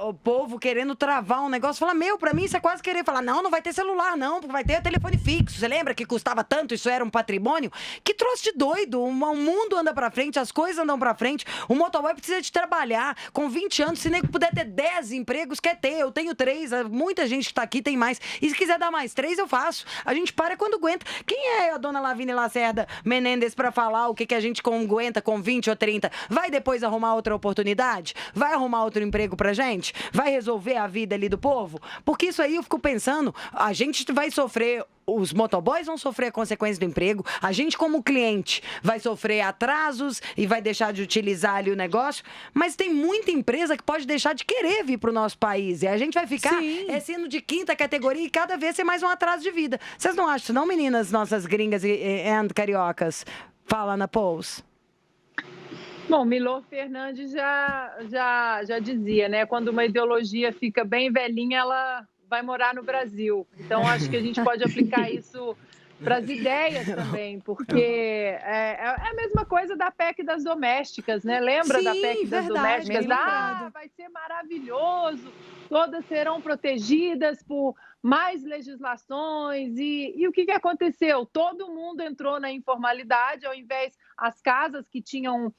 o povo querendo travar um negócio, fala, pra mim isso é quase querer falar, não vai ter celular não, porque vai ter telefone fixo. Você lembra que custava tanto, isso era um patrimônio? Que troço de doido. O mundo anda pra frente, as coisas andam pra frente. O motoboy precisa de trabalhar. Com 20 anos, se nego puder ter 10 empregos, quer ter. Eu tenho 3, muita gente que tá aqui tem mais. E se quiser dar mais 3, eu faço. A gente para quando aguenta. Quem é a dona Lavínia Lacerda Menendez pra falar o que a gente aguenta com 20 ou 30? Vai depois arrumar outra oportunidade? Vai arrumar outro emprego pra gente? Vai resolver a vida ali do povo? Porque isso aí eu fico pensando, a gente vai sofrer, os motoboys vão sofrer a consequência do emprego, a gente como cliente vai sofrer atrasos e vai deixar de utilizar ali o negócio, mas tem muita empresa que pode deixar de querer vir pro nosso país e a gente vai ficar sendo de quinta categoria e cada vez ser mais um atraso de vida. Vocês não acham isso não, meninas, nossas gringas e cariocas? Fala, Ana Pous. Bom, Milor Fernandes já dizia, né? Quando uma ideologia fica bem velhinha, ela vai morar no Brasil. Então, acho que a gente pode aplicar isso para as ideias também, porque é a mesma coisa da PEC das domésticas, né? Lembra da PEC das domésticas? Vai ser maravilhoso, todas serão protegidas por mais legislações. E o que aconteceu? Todo mundo entrou na informalidade, ao invés as casas que tinham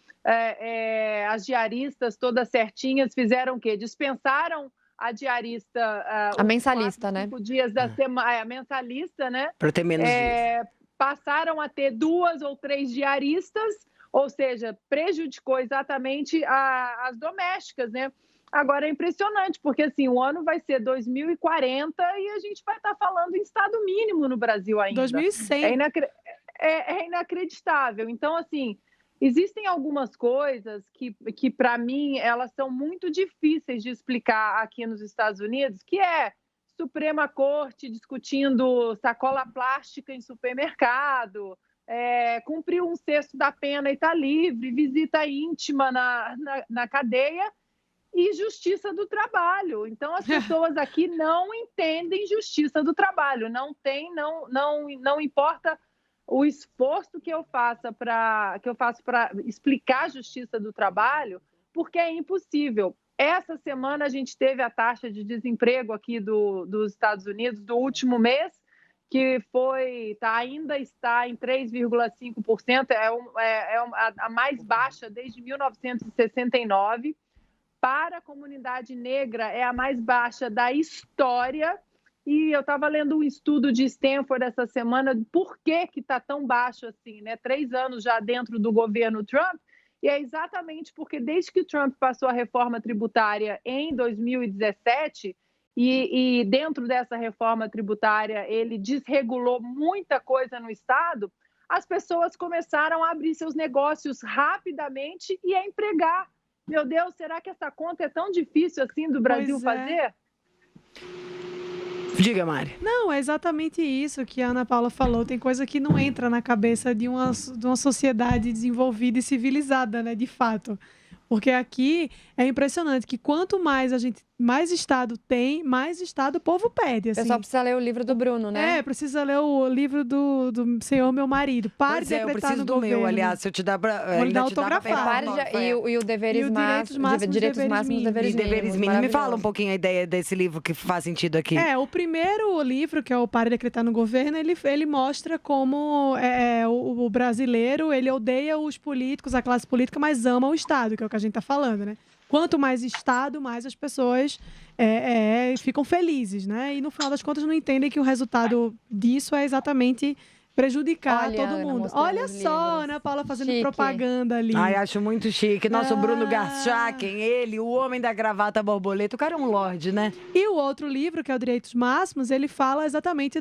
as diaristas todas certinhas, fizeram o quê? Dispensaram a diarista... a mensalista, 4, né? 5 dias da semana, a mensalista, né? Para ter menos dias. Passaram a ter 2 ou 3 diaristas, ou seja, prejudicou exatamente as domésticas, né? Agora é impressionante, porque assim, o ano vai ser 2040 e a gente vai estar falando em estado mínimo no Brasil ainda. 2100. É inacreditável. Então, assim, existem algumas coisas que para mim, elas são muito difíceis de explicar aqui nos Estados Unidos, que é Suprema Corte discutindo sacola plástica em supermercado, cumprir 1/6 da pena e está livre, visita íntima na cadeia, e justiça do trabalho. Então, as pessoas aqui não entendem justiça do trabalho. Não importa o esforço que eu faço para explicar a justiça do trabalho, porque é impossível. Essa semana a gente teve a taxa de desemprego aqui dos Estados Unidos do último mês, que ainda está em 3,5%, a mais baixa desde 1969. Para a comunidade negra, é a mais baixa da história. E eu estava lendo um estudo de Stanford essa semana, por que está tão baixo assim, né? 3 anos já dentro do governo Trump, e é exatamente porque desde que Trump passou a reforma tributária em 2017, e dentro dessa reforma tributária ele desregulou muita coisa no Estado, as pessoas começaram a abrir seus negócios rapidamente e a empregar. Meu Deus, será que essa conta é tão difícil assim do Brasil fazer? Diga, Mari. Não, é exatamente isso que a Ana Paula falou. Tem coisa que não entra na cabeça de uma sociedade desenvolvida e civilizada, né, de fato. Porque aqui é impressionante que quanto mais Estado tem, mais Estado o povo pede. Assim. O pessoal precisa ler o livro do Bruno, né? Precisa ler o livro do Senhor Meu Marido. Pare de decretar eu preciso no do governo. meu, aliás, se eu te dar Vou lhe dar autografado. E o Deveres Máximos, Direitos Máximos, Deveres Mínimos. Me fala um pouquinho a ideia desse livro que faz sentido aqui. O primeiro livro, que é o Pare de Decretar no Governo, ele mostra como o brasileiro, ele odeia os políticos, a classe política, mas ama o Estado, que é o que a gente está falando, né? Quanto mais Estado, mais as pessoas ficam felizes, né? E no final das contas não entendem que o resultado disso é exatamente prejudicar todo mundo. Olha só, Ana Paula fazendo propaganda ali. Ai, acho muito chique. Nosso Bruno Garchaken, ele, o homem da gravata borboleta, o cara é um lorde, né? E o outro livro, que é o Direitos Máximos, ele fala exatamente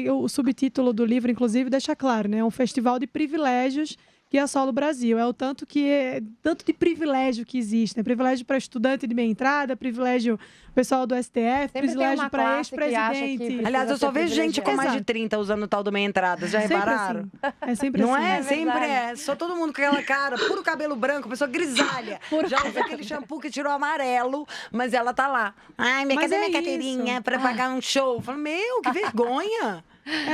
o subtítulo do livro, inclusive, deixa claro, né? Um festival de privilégios que assola o Brasil. É o tanto de privilégio que existe, né? Privilégio para estudante de meia entrada, privilégio pessoal do STF, privilégio para ex-presidente. Aliás, eu só vejo gente com mais de 30 usando o tal do meia entrada. Já repararam? Assim. É sempre não assim. Não é? Sempre é. Só todo mundo com aquela cara, puro cabelo branco, pessoa grisalha. Já usa aquele shampoo que tirou amarelo, mas ela tá lá. Ai, cadê minha carteirinha para pagar um show? Falo, que vergonha.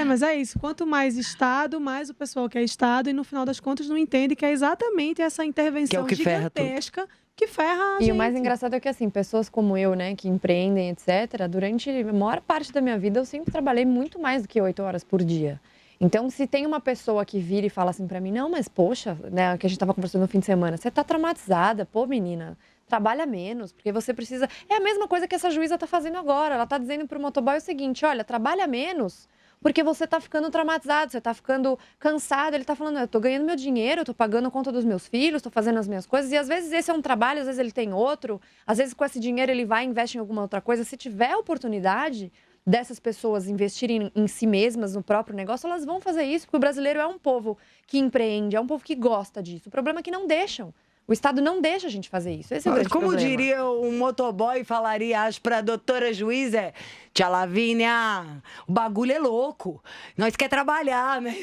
Mas é isso. Quanto mais Estado, mais o pessoal quer Estado e, no final das contas, não entende que é exatamente essa intervenção gigantesca que ferra a gente. E o mais engraçado é que, assim, pessoas como eu, né, que empreendem, etc., durante a maior parte da minha vida, eu sempre trabalhei muito mais do que 8 horas por dia. Então, se tem uma pessoa que vira e fala assim pra mim, não, mas poxa, né, que a gente tava conversando no fim de semana, você tá traumatizada, pô, menina, trabalha menos, porque você precisa... É a mesma coisa que essa juíza tá fazendo agora, ela tá dizendo pro motoboy o seguinte, olha, trabalha menos... Porque você tá ficando traumatizado, você tá ficando cansado. Ele tá falando, eu tô ganhando meu dinheiro, eu tô pagando a conta dos meus filhos, tô fazendo as minhas coisas. E às vezes esse é um trabalho, às vezes ele tem outro. Às vezes com esse dinheiro ele vai e investe em alguma outra coisa. Se tiver oportunidade dessas pessoas investirem em si mesmas, no próprio negócio, elas vão fazer isso. Porque o brasileiro é um povo que empreende, é um povo que gosta disso. O problema é que não deixam. O Estado não deixa a gente fazer isso. Esse é o grande Como problema. diria um motoboy, falaria, acho, pra doutora juíza, tia Lavínia, o bagulho é louco. Nós quer trabalhar, né?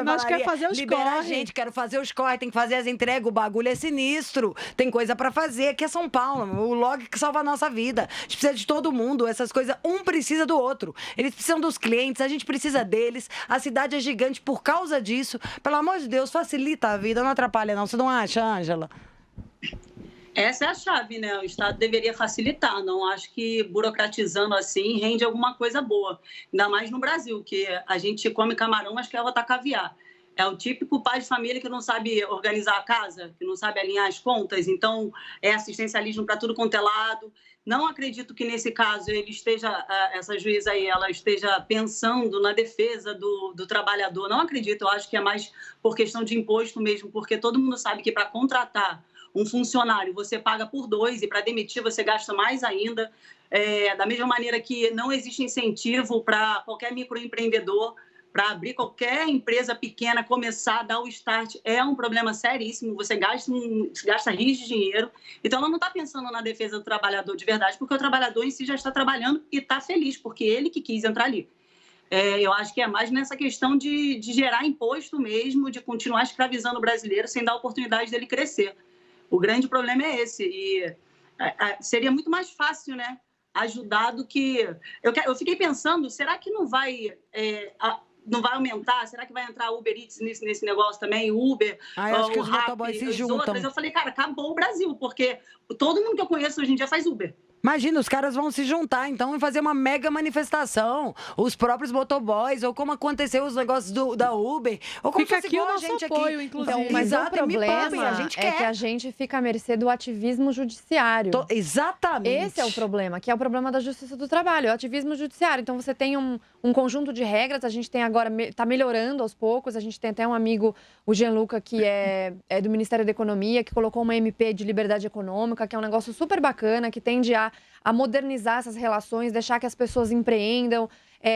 Nós quer fazer os libera corre. a gente, quero fazer os corre, tem que fazer as entregas, o bagulho é sinistro. Tem coisa pra fazer. Aqui é São Paulo, o log que salva a nossa vida. A gente precisa de todo mundo, essas coisas, um precisa do outro. Eles precisam dos clientes, a gente precisa deles. A cidade é gigante por causa disso. Pelo amor de Deus, facilita a vida, não atrapalha não. Você não acha, Ângela? Essa é a chave, né? O Estado deveria facilitar. Não acho que burocratizando assim rende alguma coisa boa. Ainda mais no Brasil, que a gente come camarão, mas quer botar caviar. É o típico pai de família que não sabe organizar a casa, que não sabe alinhar as contas, então é assistencialismo para tudo quanto é lado. Não acredito que, nesse caso, essa juíza aí, ela esteja pensando na defesa do trabalhador. Não acredito, eu acho que é mais por questão de imposto mesmo, porque todo mundo sabe que para contratar um funcionário você paga por 2 e para demitir você gasta mais ainda. Da mesma maneira que não existe incentivo para qualquer microempreendedor para abrir qualquer empresa pequena, começar a dar o start, é um problema seríssimo, você gasta rios de dinheiro. Então, ela não está pensando na defesa do trabalhador de verdade, porque o trabalhador em si já está trabalhando e está feliz, porque ele que quis entrar ali. Eu acho que é mais nessa questão de gerar imposto mesmo, de continuar escravizando o brasileiro sem dar oportunidade dele crescer. O grande problema é esse. E seria muito mais fácil, né, ajudar do que... Eu fiquei pensando, será que não vai aumentar? Será que vai entrar Uber Eats nesse negócio também? Uber, acho que o os Rappi, motoboys se as juntam. outras. Eu falei, cara, acabou o Brasil, porque todo mundo que eu conheço hoje em dia faz Uber. Imagina, os caras vão se juntar, então, e fazer uma mega manifestação. Os próprios motoboys, ou como aconteceu os negócios da Uber. Ou como Fica fosse aqui igual o a nosso gente apoio, aqui. inclusive. Então, mas Exato, o e me problema poupem, a gente é quer. que a gente fica à mercê do ativismo judiciário. Exatamente. Esse é o problema, que é o problema da justiça do trabalho, o ativismo judiciário. Então, você tem um conjunto de regras, a gente tem agora, está melhorando aos poucos, a gente tem até um amigo, o Gianluca, que é do Ministério da Economia, que colocou uma MP de liberdade econômica, que é um negócio super bacana, que tende a modernizar essas relações, deixar que as pessoas empreendam,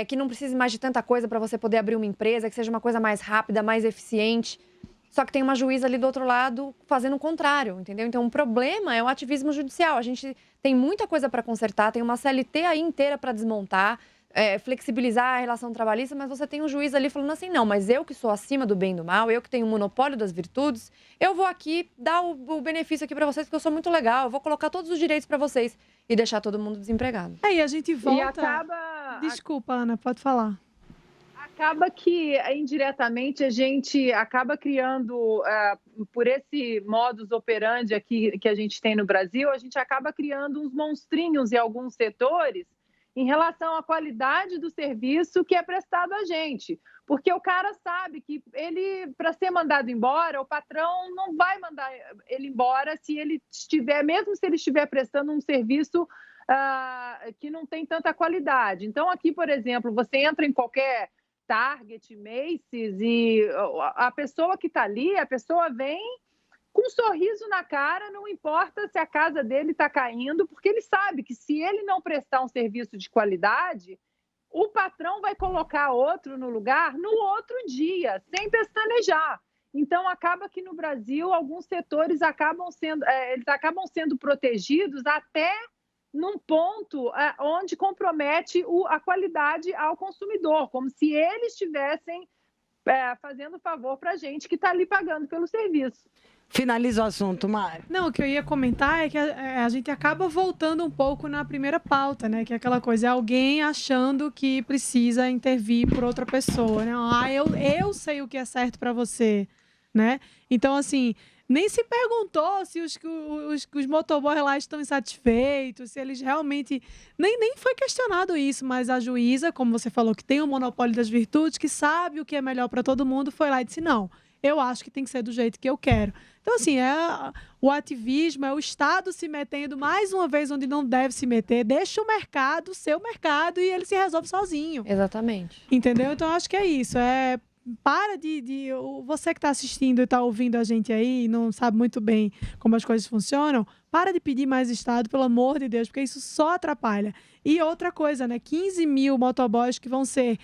que não precise mais de tanta coisa para você poder abrir uma empresa, que seja uma coisa mais rápida, mais eficiente. Só que tem uma juíza ali do outro lado fazendo o contrário, entendeu? Então, o problema é o ativismo judicial. A gente tem muita coisa para consertar, tem uma CLT aí inteira para desmontar, flexibilizar a relação trabalhista, mas você tem um juiz ali falando assim, não, mas eu que sou acima do bem e do mal, eu que tenho o monopólio das virtudes, eu vou aqui dar o benefício aqui para vocês, porque eu sou muito legal, eu vou colocar todos os direitos para vocês e deixar todo mundo desempregado. E a gente volta... E acaba... Desculpa, Ana, pode falar. Acaba que, indiretamente, a gente acaba criando, por esse modus operandi aqui que a gente tem no Brasil, a gente acaba criando uns monstrinhos em alguns setores em relação à qualidade do serviço que é prestado a gente. Porque o cara sabe que ele, para ser mandado embora, o patrão não vai mandar ele embora se ele estiver, mesmo se ele estiver prestando um serviço que não tem tanta qualidade. Então, aqui, por exemplo, você entra em qualquer Target, Macy's, e a pessoa que está ali, a pessoa vem com um sorriso na cara, não importa se a casa dele está caindo, porque ele sabe que se ele não prestar um serviço de qualidade, o patrão vai colocar outro no lugar no outro dia, sem pestanejar. Então, acaba que no Brasil, alguns setores acabam sendo protegidos até num ponto onde compromete a qualidade ao consumidor, como se eles estivessem fazendo favor para a gente que está ali pagando pelo serviço. Finaliza o assunto, Mari. Não, o que eu ia comentar é que a gente acaba voltando um pouco na primeira pauta, né? Que é aquela coisa, é alguém achando que precisa intervir por outra pessoa, né? Eu sei o que é certo para você, né? Então, assim, nem se perguntou se os motoboys lá estão insatisfeitos, se eles realmente... Nem foi questionado isso, mas a juíza, como você falou, que tem o monopólio das virtudes, que sabe o que é melhor para todo mundo, foi lá e disse, não, eu acho que tem que ser do jeito que eu quero. Então, assim, o ativismo, é o Estado se metendo mais uma vez onde não deve se meter, deixa o mercado ser o mercado e ele se resolve sozinho. Exatamente. Entendeu? Então, eu acho que é isso. Para você que está assistindo e está ouvindo a gente aí e não sabe muito bem como as coisas funcionam, para de pedir mais Estado, pelo amor de Deus, porque isso só atrapalha. E outra coisa, né? 15 mil motoboys que vão ser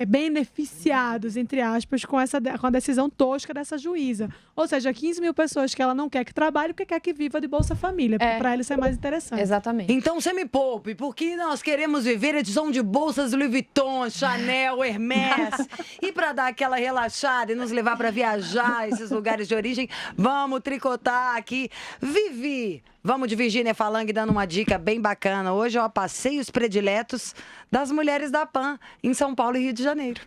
beneficiados, entre aspas, com a decisão tosca dessa juíza. Ou seja, 15 mil pessoas que ela não quer que trabalhe porque quer que viva de Bolsa Família. Para ela isso é mais interessante. Exatamente. Então você me poupe, porque nós queremos viver edição de bolsas Louis Vuitton, Chanel, Hermès. E para dar aquela relaxada e nos levar para viajar a esses lugares de origem, vamos tricotar aqui. Vivi! Vamos de Virgínia Falang dando uma dica bem bacana. Hoje, passeios prediletos das mulheres da PAN em São Paulo e Rio de Janeiro.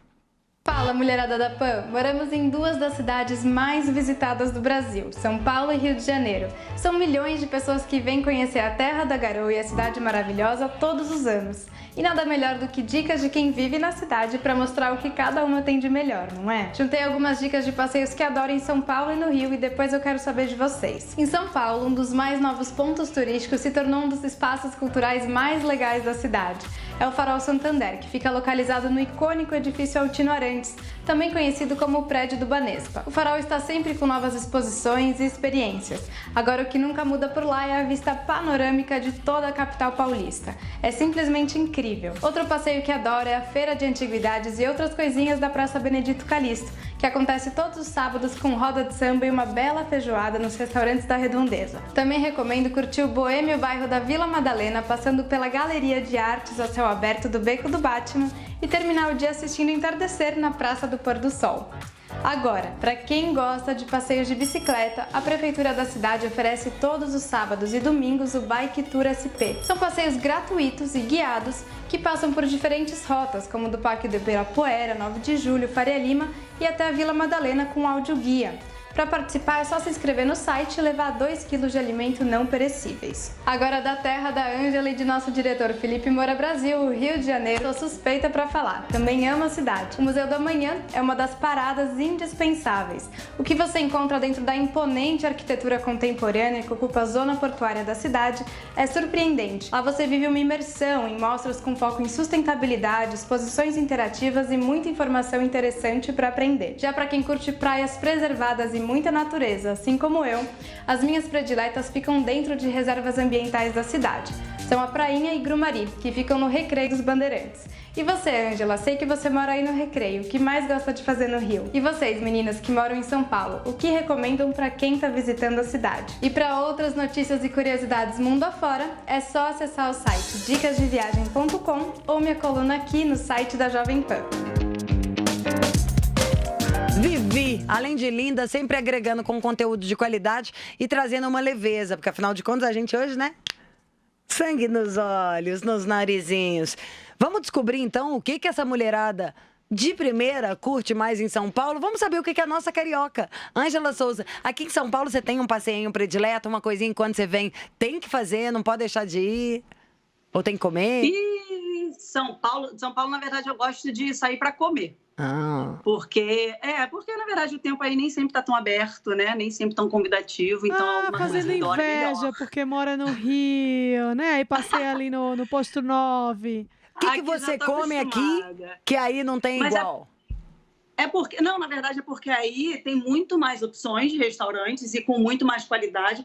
Fala, mulherada da PAN! Moramos em duas das cidades mais visitadas do Brasil, São Paulo e Rio de Janeiro. São milhões de pessoas que vêm conhecer a Terra da Garoa e a cidade maravilhosa todos os anos. E nada melhor do que dicas de quem vive na cidade para mostrar o que cada uma tem de melhor, não é? Juntei algumas dicas de passeios que adoro em São Paulo e no Rio e depois eu quero saber de vocês. Em São Paulo, um dos mais novos pontos turísticos se tornou um dos espaços culturais mais legais da cidade. É o Farol Santander, que fica localizado no icônico edifício Altino Arantes, também conhecido como o Prédio do Banespa. O Farol está sempre com novas exposições e experiências. Agora, o que nunca muda por lá é a vista panorâmica de toda a capital paulista. É simplesmente incrível. Outro passeio que adoro é a Feira de Antiguidades e outras coisinhas da Praça Benedito Calixto, que acontece todos os sábados com roda de samba e uma bela feijoada nos restaurantes da Redondeza. Também recomendo curtir o boêmio bairro da Vila Madalena, passando pela Galeria de Artes a céu aberto do Beco do Batman e terminar o dia assistindo o entardecer na Praça do Pôr do Sol. Agora, para quem gosta de passeios de bicicleta, a Prefeitura da cidade oferece todos os sábados e domingos o Bike Tour SP. São passeios gratuitos e guiados que passam por diferentes rotas, como do Parque do Ibirapuera, 9 de Julho, Faria Lima e até a Vila Madalena com áudio-guia. Para participar é só se inscrever no site e levar 2 kg de alimento não perecíveis. Agora da terra da Ângela e de nosso diretor Felipe Moura Brasil, Rio de Janeiro, sou suspeita para falar. Também amo a cidade. O Museu do Amanhã é uma das paradas indispensáveis. O que você encontra dentro da imponente arquitetura contemporânea que ocupa a zona portuária da cidade é surpreendente. Lá você vive uma imersão em mostras com foco em sustentabilidade, exposições interativas e muita informação interessante para aprender. Já para quem curte praias preservadas e muita natureza, assim como eu, as minhas prediletas ficam dentro de reservas ambientais da cidade. São a Prainha e Grumari, que ficam no Recreio dos Bandeirantes. E você, Ângela, sei que você mora aí no Recreio, o que mais gosta de fazer no Rio? E vocês, meninas que moram em São Paulo, o que recomendam para quem está visitando a cidade? E para outras notícias e curiosidades mundo afora, é só acessar o site dicasdeviagem.com ou minha coluna aqui no site da Jovem Pan. Vivi, além de linda, sempre agregando com conteúdo de qualidade e trazendo uma leveza, porque afinal de contas a gente hoje, né? Sangue nos olhos, nos narizinhos. Vamos descobrir então o que essa mulherada de primeira curte mais em São Paulo? Vamos saber o que é a nossa carioca, Ângela Souza. Aqui em São Paulo você tem um passeinho predileto, uma coisinha quando você vem, tem que fazer, não pode deixar de ir? Ou tem que comer? E São Paulo, na verdade, eu gosto de sair para comer. Porque, na verdade, o tempo aí nem sempre tá tão aberto, né? Nem sempre tão convidativo, então alguma coisa fazendo inveja, melhor. porque mora no Rio, né? Aí passei ali no Posto 9. O que você come aqui que aí não tem igual? Na verdade é porque aí tem muito mais opções de restaurantes e com muito mais qualidade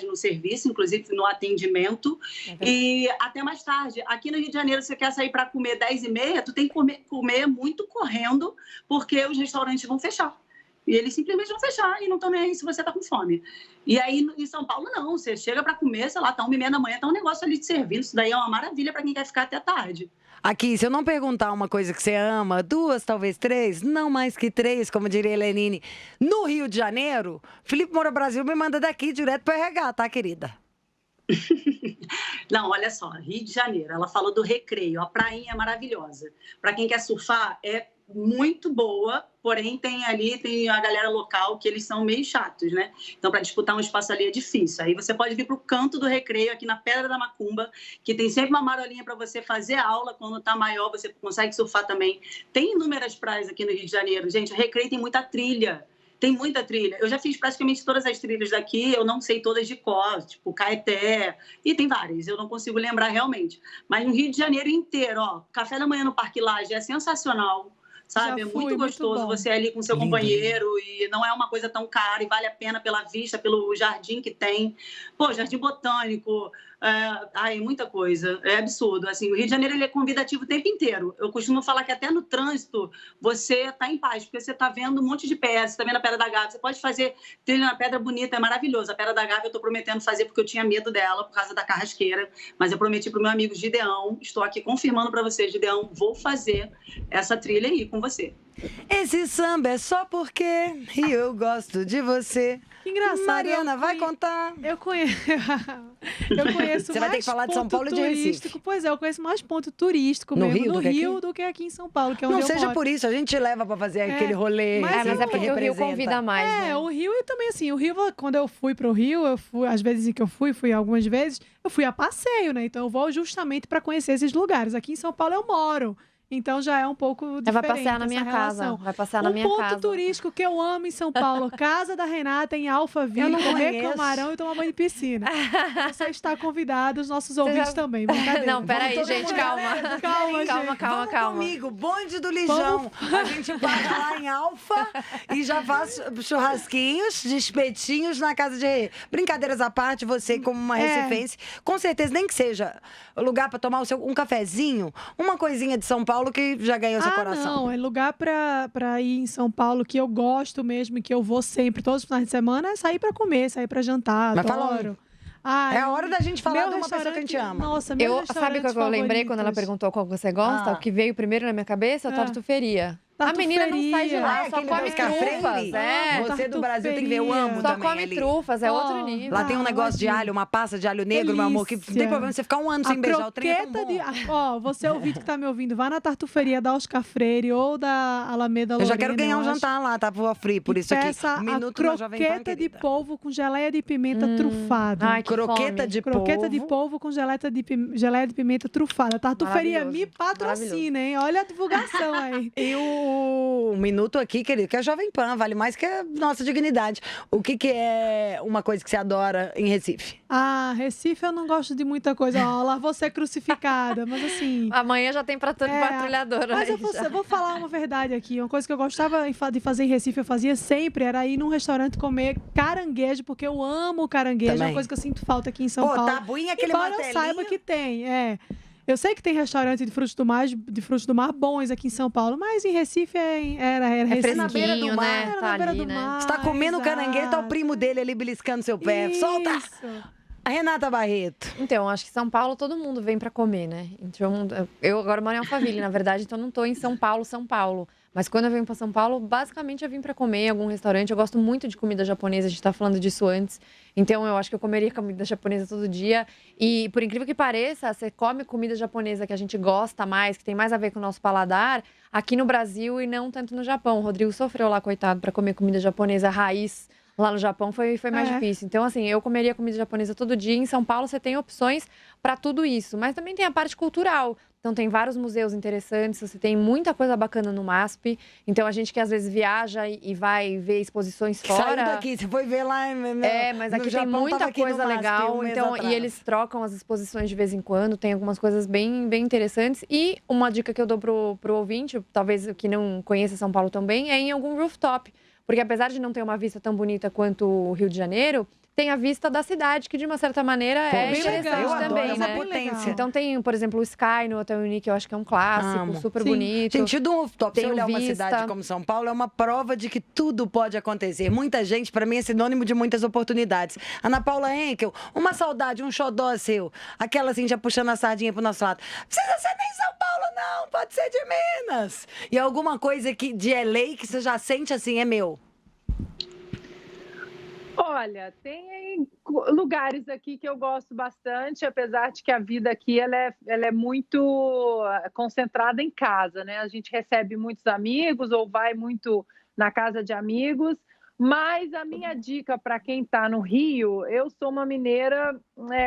no serviço, inclusive no atendimento, e até mais tarde. Aqui no Rio de Janeiro, você quer sair para comer 10h30, tu tem que comer muito correndo, porque os restaurantes vão fechar. E eles simplesmente vão fechar e não estão nem aí se você está com fome. E aí, em São Paulo, não. Você chega para comer, sei lá, tá 1h30 da manhã, tá um negócio ali de servindo. Isso daí é uma maravilha para quem quer ficar até tarde. Aqui, se eu não perguntar uma coisa que você ama, 2, talvez 3, não mais que 3, como diria Helenine, no Rio de Janeiro, Felipe Moura Brasil me manda daqui direto para RH, tá, querida? Não, olha só, Rio de Janeiro, ela falou do Recreio, a prainha é maravilhosa. Para quem quer surfar, é muito boa, porém tem a galera local que eles são meio chatos, né? Então, para disputar um espaço ali é difícil. Aí você pode vir para o canto do Recreio, aqui na Pedra da Macumba, que tem sempre uma marolinha para você fazer aula. Quando tá maior, você consegue surfar também. Tem inúmeras praias aqui no Rio de Janeiro. Gente, o Recreio tem muita trilha. Tem muita trilha. Eu já fiz praticamente todas as trilhas daqui, eu não sei todas de cor, tipo Caeté, e tem várias, eu não consigo lembrar realmente. Mas no Rio de Janeiro inteiro, ó, café da manhã no Parque Lage é sensacional. Sabe? É muito gostoso você ali com seu companheiro e não é uma coisa tão cara e vale a pena pela vista, pelo jardim que tem. Pô, jardim botânico, muita coisa. É absurdo. Assim, o Rio de Janeiro ele é convidativo o tempo inteiro. Eu costumo falar que até no trânsito você tá em paz, porque você tá vendo um monte de pedras, você tá vendo a Pedra da Gávea. Você pode fazer trilha na Pedra Bonita, é maravilhoso. A Pedra da Gávea eu tô prometendo fazer porque eu tinha medo dela por causa da carrasqueira, mas eu prometi pro meu amigo Gideão, estou aqui confirmando para você, Gideão, vou fazer essa trilha aí com você. Esse samba é só porque eu gosto de você. Que engraçado. Mariana, vai contar. Eu conheço. Eu conheço Você mais vai ter que falar de São ponto Paulo e de Recife. turístico. Pois é, eu conheço mais ponto turístico No mesmo Rio no do que aqui? Rio do que aqui em São Paulo, que é onde Não eu seja moro. por isso, a gente te leva pra fazer aquele rolê. mas Mas é que porque o Rio representa. convida mais, É, né? o Rio e também assim, o Rio, quando eu fui pro Rio, eu fui, às vezes que eu fui algumas vezes, eu fui a passeio, né? Então eu vou justamente para conhecer esses lugares. Aqui em São Paulo eu moro. Então já é um pouco diferente. Vai passear na essa minha casa. relação. Vai passear na minha Um ponto casa. turístico que eu amo em São Paulo, Casa da Renata, em Eu Alphaville, não comer conheço. camarão e tomar banho de piscina. Você está convidado, os nossos ouvintes também. Brincadeira. Não, peraí, todo gente, mundo, calma. galera, Calma, Vamos comigo, bonde do Lijão. A gente para lá em Alfa e já faz churrasquinhos, espetinhos na casa de... Brincadeiras à parte, você como uma recifense, com certeza, nem que seja lugar para tomar um cafezinho, uma coisinha de São Paulo que já ganhou seu coração. Não, é lugar pra ir em São Paulo que eu gosto mesmo e que eu vou sempre, todos os finais de semana, é sair pra comer, sair pra jantar, Mas fala adoro. Ah, É a hora da gente falar meu de uma pessoa que a gente restaurante- ama. Nossa, meu Sabe o que eu lembrei quando ela perguntou qual que você gosta? Ah. O que veio primeiro na minha cabeça? A tartuferia. A menina não sai de Tartuferia. lá, Ah, só aquele come Oscar trufas. Freire? É. Você do Brasil tem que ver, eu Tartuferia. amo Só também come ali. trufas, é outro Oh. nível. Lá tem um negócio de imagina. alho, uma passa de alho negro, meu amor, que não tem Delícia. problema você ficar um ano sem beijar o trem, é tão bom. Você ouvinte que tá me ouvindo, vá na tartuferia da Oscar Freire ou da Alameda Eu Lorena. já quero ganhar um acho, jantar lá, tá? Vou free, por e isso aqui. peça Um minuto a na Jovem Pan, croqueta de querida. polvo com geleia de pimenta trufada. Ai, que Croqueta fome. de Croqueta de polvo. polvo com geleia de pimenta trufada. Tartuferia Maravilhoso. me patrocina, hein? Olha a divulgação aí. E o minuto aqui, querido, que é Jovem Pan, vale mais que a nossa dignidade. O que é uma coisa que você adora em Recife? Ah, Recife eu não gosto de muita coisa. Ó, lá vou ser crucificada, mas assim... Amanhã já tem patrulhador. Mas aí já. eu vou falar uma verdade aqui. Uma coisa que eu gostava de fazer em Recife, eu fazia sempre, era ir num restaurante comer caranguejo, porque eu amo caranguejo. É Também. uma coisa que eu sinto falta aqui em São Pô, Paulo. tabuinha, aquele Embora eu martelinho. saiba que tem, Eu sei que tem restaurante de frutos do mar bons aqui em São Paulo, mas em Recife era Recife. na beira do fresquinho, mar. né? Era Tá na beira ali, do né? mar. Você tá comendo exato. caranguejo, tá o primo dele ali beliscando seu pé. Solta! Isso. A Renata Barreto. Então, acho que São Paulo todo mundo vem pra comer, né? Então, eu agora moro em Alphaville, na verdade, então não tô em São Paulo. Mas quando eu venho pra São Paulo, basicamente eu vim pra comer em algum restaurante. Eu gosto muito de comida japonesa, a gente tá falando disso antes. Então, eu acho que eu comeria comida japonesa todo dia. E, por incrível que pareça, você come comida japonesa que a gente gosta mais, que tem mais a ver com o nosso paladar, aqui no Brasil e não tanto no Japão. O Rodrigo sofreu lá, coitado, pra comer comida japonesa raiz. Lá no Japão foi mais difícil. Então, assim, eu comeria comida japonesa todo dia. Em São Paulo, você tem opções para tudo isso. Mas também tem a parte cultural. Então, tem vários museus interessantes. Você tem muita coisa bacana no MASP. Então, a gente que às vezes viaja e vai ver exposições fora... Saiu daqui, você foi ver lá... Mas no aqui Japão, tem muita tava aqui no coisa MASP legal. um mês Então, atrás. e eles trocam as exposições de vez em quando. Tem algumas coisas bem interessantes. E uma dica que eu dou pro ouvinte, talvez que não conheça São Paulo também, é em algum rooftop. Porque apesar de não ter uma vista tão bonita quanto o Rio de Janeiro, tem a vista da cidade, que de uma certa maneira é bem interessante legal. Eu adoro também, essa né? potência. Então tem, por exemplo, o Sky no Hotel Unique, eu acho que é um clássico, Amo. super Sim. bonito. Gente, do rooftop, se Tenho olhar uma vista. cidade como São Paulo, é uma prova de que tudo pode acontecer. Muita gente, pra mim, é sinônimo de muitas oportunidades. Ana Paula Henkel, uma saudade, um xodó seu. Aquela assim, já puxando a sardinha pro nosso lado. Precisa ser nem São Paulo, não, pode ser de Minas. E alguma coisa que de LA que você já sente assim, é meu. Olha, tem lugares aqui que eu gosto bastante, apesar de que a vida aqui ela é muito concentrada em casa, né? A gente recebe muitos amigos ou vai muito na casa de amigos, mas a minha dica para quem está no Rio, eu sou uma mineira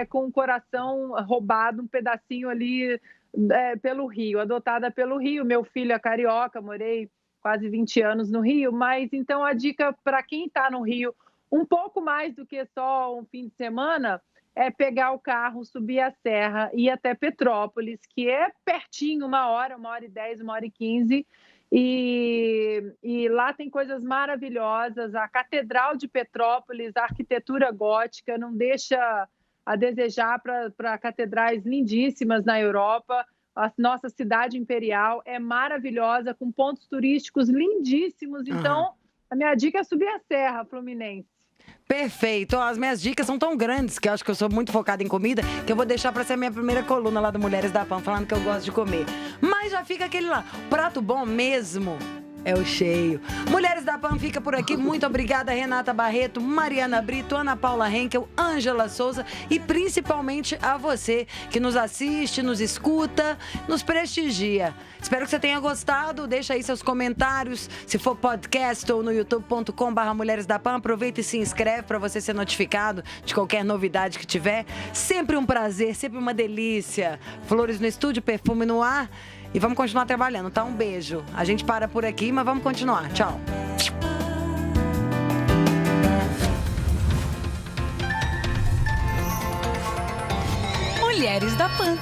com o coração roubado, um pedacinho ali pelo Rio, adotada pelo Rio. Meu filho é carioca, morei quase 20 anos no Rio, mas então a dica para quem está no Rio, um pouco mais do que só um fim de semana, é pegar o carro, subir a serra, ir até Petrópolis, que é pertinho, 1h, 1h10, 1h15, e lá tem coisas maravilhosas. A Catedral de Petrópolis, a arquitetura gótica, não deixa a desejar para catedrais lindíssimas na Europa. A nossa cidade imperial é maravilhosa, com pontos turísticos lindíssimos. Então, a minha dica é subir a Serra Fluminense. Perfeito. Ó, as minhas dicas são tão grandes que eu acho que eu sou muito focada em comida que eu vou deixar pra ser a minha primeira coluna lá do Mulheres da Pan, falando que eu gosto de comer. Mas já fica aquele lá. Prato bom mesmo é o cheio. Mulheres da Pan fica por aqui. Muito obrigada, Renata Barreto, Mariana Brito, Ana Paula Henkel, Ângela Souza e principalmente a você que nos assiste, nos escuta, nos prestigia. Espero que você tenha gostado. Deixa aí seus comentários. Se for podcast ou no youtube.com/Mulheres da Pan, aproveita e se inscreve para você ser notificado de qualquer novidade que tiver. Sempre um prazer, sempre uma delícia. Flores no estúdio, perfume no ar. E vamos continuar trabalhando, tá? Um beijo. A gente para por aqui, mas vamos continuar. Tchau. Mulheres da Pan.